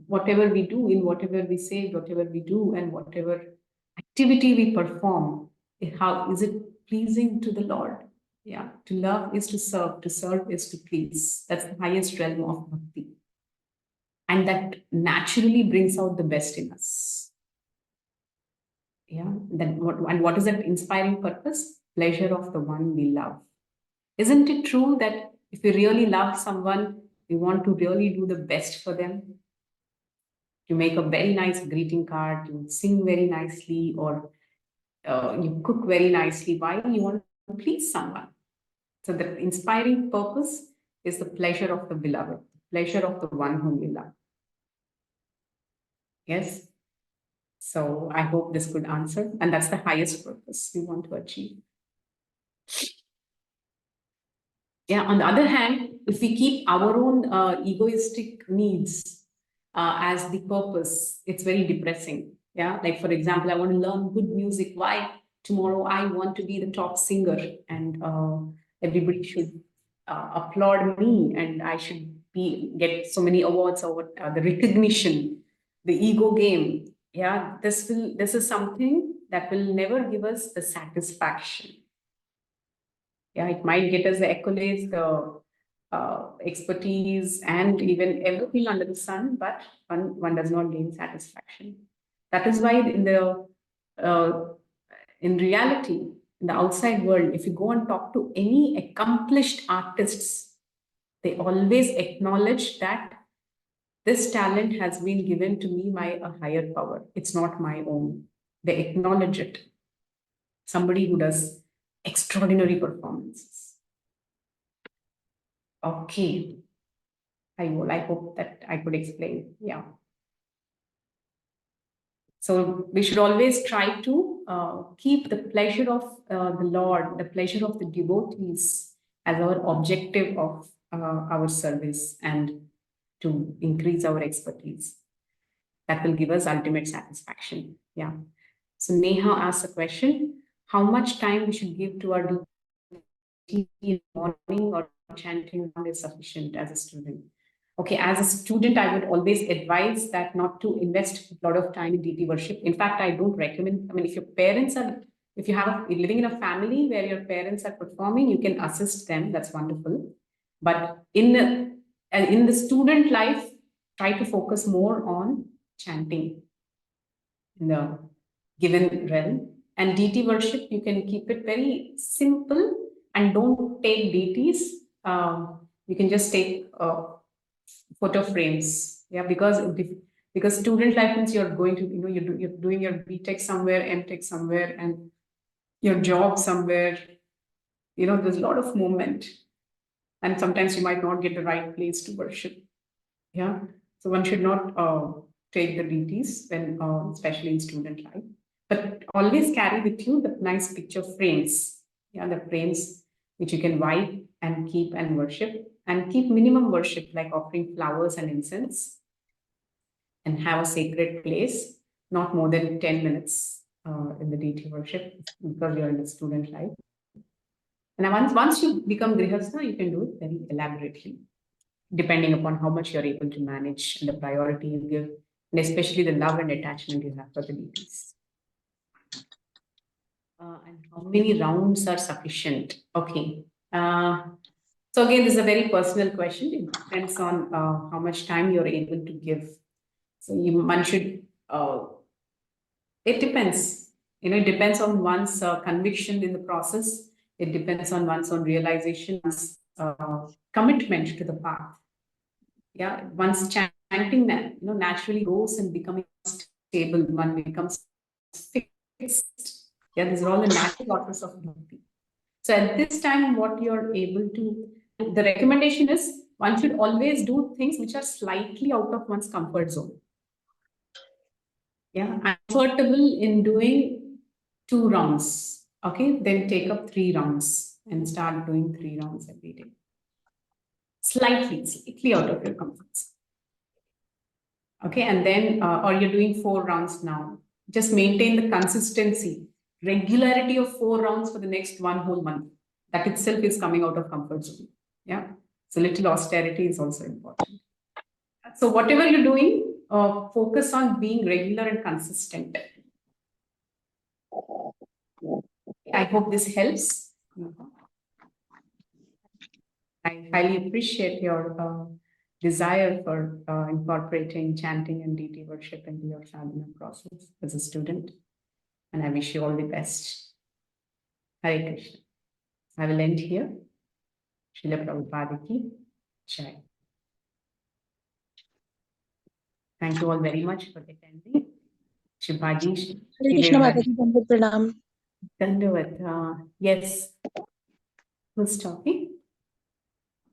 whatever we do, in whatever we say, whatever we do, and whatever activity we perform, how is it pleasing to the Lord? Yeah, to love is to serve is to please. That's the highest realm of bhakti. And that naturally brings out the best in us. Yeah, what is that inspiring purpose? Pleasure of the one we love. Isn't it true that if we really love someone, we want to really do the best for them? You make a very nice greeting card, you sing very nicely, or you cook very nicely. Why? You want to please someone. So the inspiring purpose is the pleasure of the beloved, pleasure of the one whom you love. Yes. So I hope this could answer. And that's the highest purpose we want to achieve. Yeah, on the other hand, if we keep our own egoistic needs as the purpose, it's very depressing. Yeah, like for example, I want to learn good music. Why? Tomorrow I want to be the top singer and everybody should applaud me and I should get so many awards or what, the recognition, the ego game. Yeah, this is something that will never give us the satisfaction. Yeah, it might get us the accolades, the expertise, and even everything under the sun, but one does not gain satisfaction. That is why uh, in reality, in the outside world, if you go and talk to any accomplished artists, they always acknowledge that this talent has been given to me by a higher power. It's not my own. They acknowledge it. Somebody who does extraordinary performances. Okay. I hope that I could explain. Yeah. So we should always try to keep the pleasure of the Lord, the pleasure of the devotees as our objective of our service and to increase our expertise. That will give us ultimate satisfaction. Yeah. So Neha asks a question: how much time we should give to our duty in the morning or chanting is sufficient as a student? Okay, as a student, I would always advise that not to invest a lot of time in deity worship. In fact, I don't recommend. I mean, if you you're living in a family where your parents are performing, you can assist them. That's wonderful. But in the student life, try to focus more on chanting in the given realm. And deity worship, you can keep it very simple and don't take deities. You can just take photo frames. Yeah, because student life means you're going to, you're doing your BTech somewhere, MTech somewhere, and your job somewhere. There's a lot of movement. And sometimes you might not get the right place to worship. Yeah. So one should not take the deities when, especially in student life, but always carry with you the nice picture frames. Yeah, the frames which you can wipe and keep and worship, and keep minimum worship like offering flowers and incense, and have a sacred place, not more than 10 minutes in the deity worship because you're in the student life. And once you become grihastha, you can do it very elaborately, depending upon how much you're able to manage and the priority you give, and especially the love and attachment you have for the deities. And how many rounds are sufficient? Okay. So again, this is a very personal question. It depends on how much time you're able to give. So one should, it depends. It depends on one's conviction in the process. It depends on one's own realization, commitment to the path. Yeah, once chanting naturally goes and becoming stable, one becomes fixed. Yeah, these are all the natural process of bhakti. So at this time, what you're able to, the recommendation is one should always do things which are slightly out of one's comfort zone. Yeah, I'm comfortable in doing 2 rounds. Okay, then take up 3 rounds and start doing 3 rounds every day. Slightly out of your comfort zone. Okay, and then, or you're doing 4 rounds now. Just maintain the consistency, regularity of 4 rounds for the next 1 whole month. That itself is coming out of comfort zone. Yeah, so little austerity is also important. So whatever you're doing, focus on being regular and consistent. I hope this helps. I highly appreciate your desire for incorporating chanting and deity worship into your sadhana process as a student. And I wish you all the best. Hare Krishna. I will end here. Srila Prabhupada ki Jai. Thank you all very much for attending. Shibhaji, Hare Krishna Mataji, Pranam. Dandavat. Yes. Who's talking?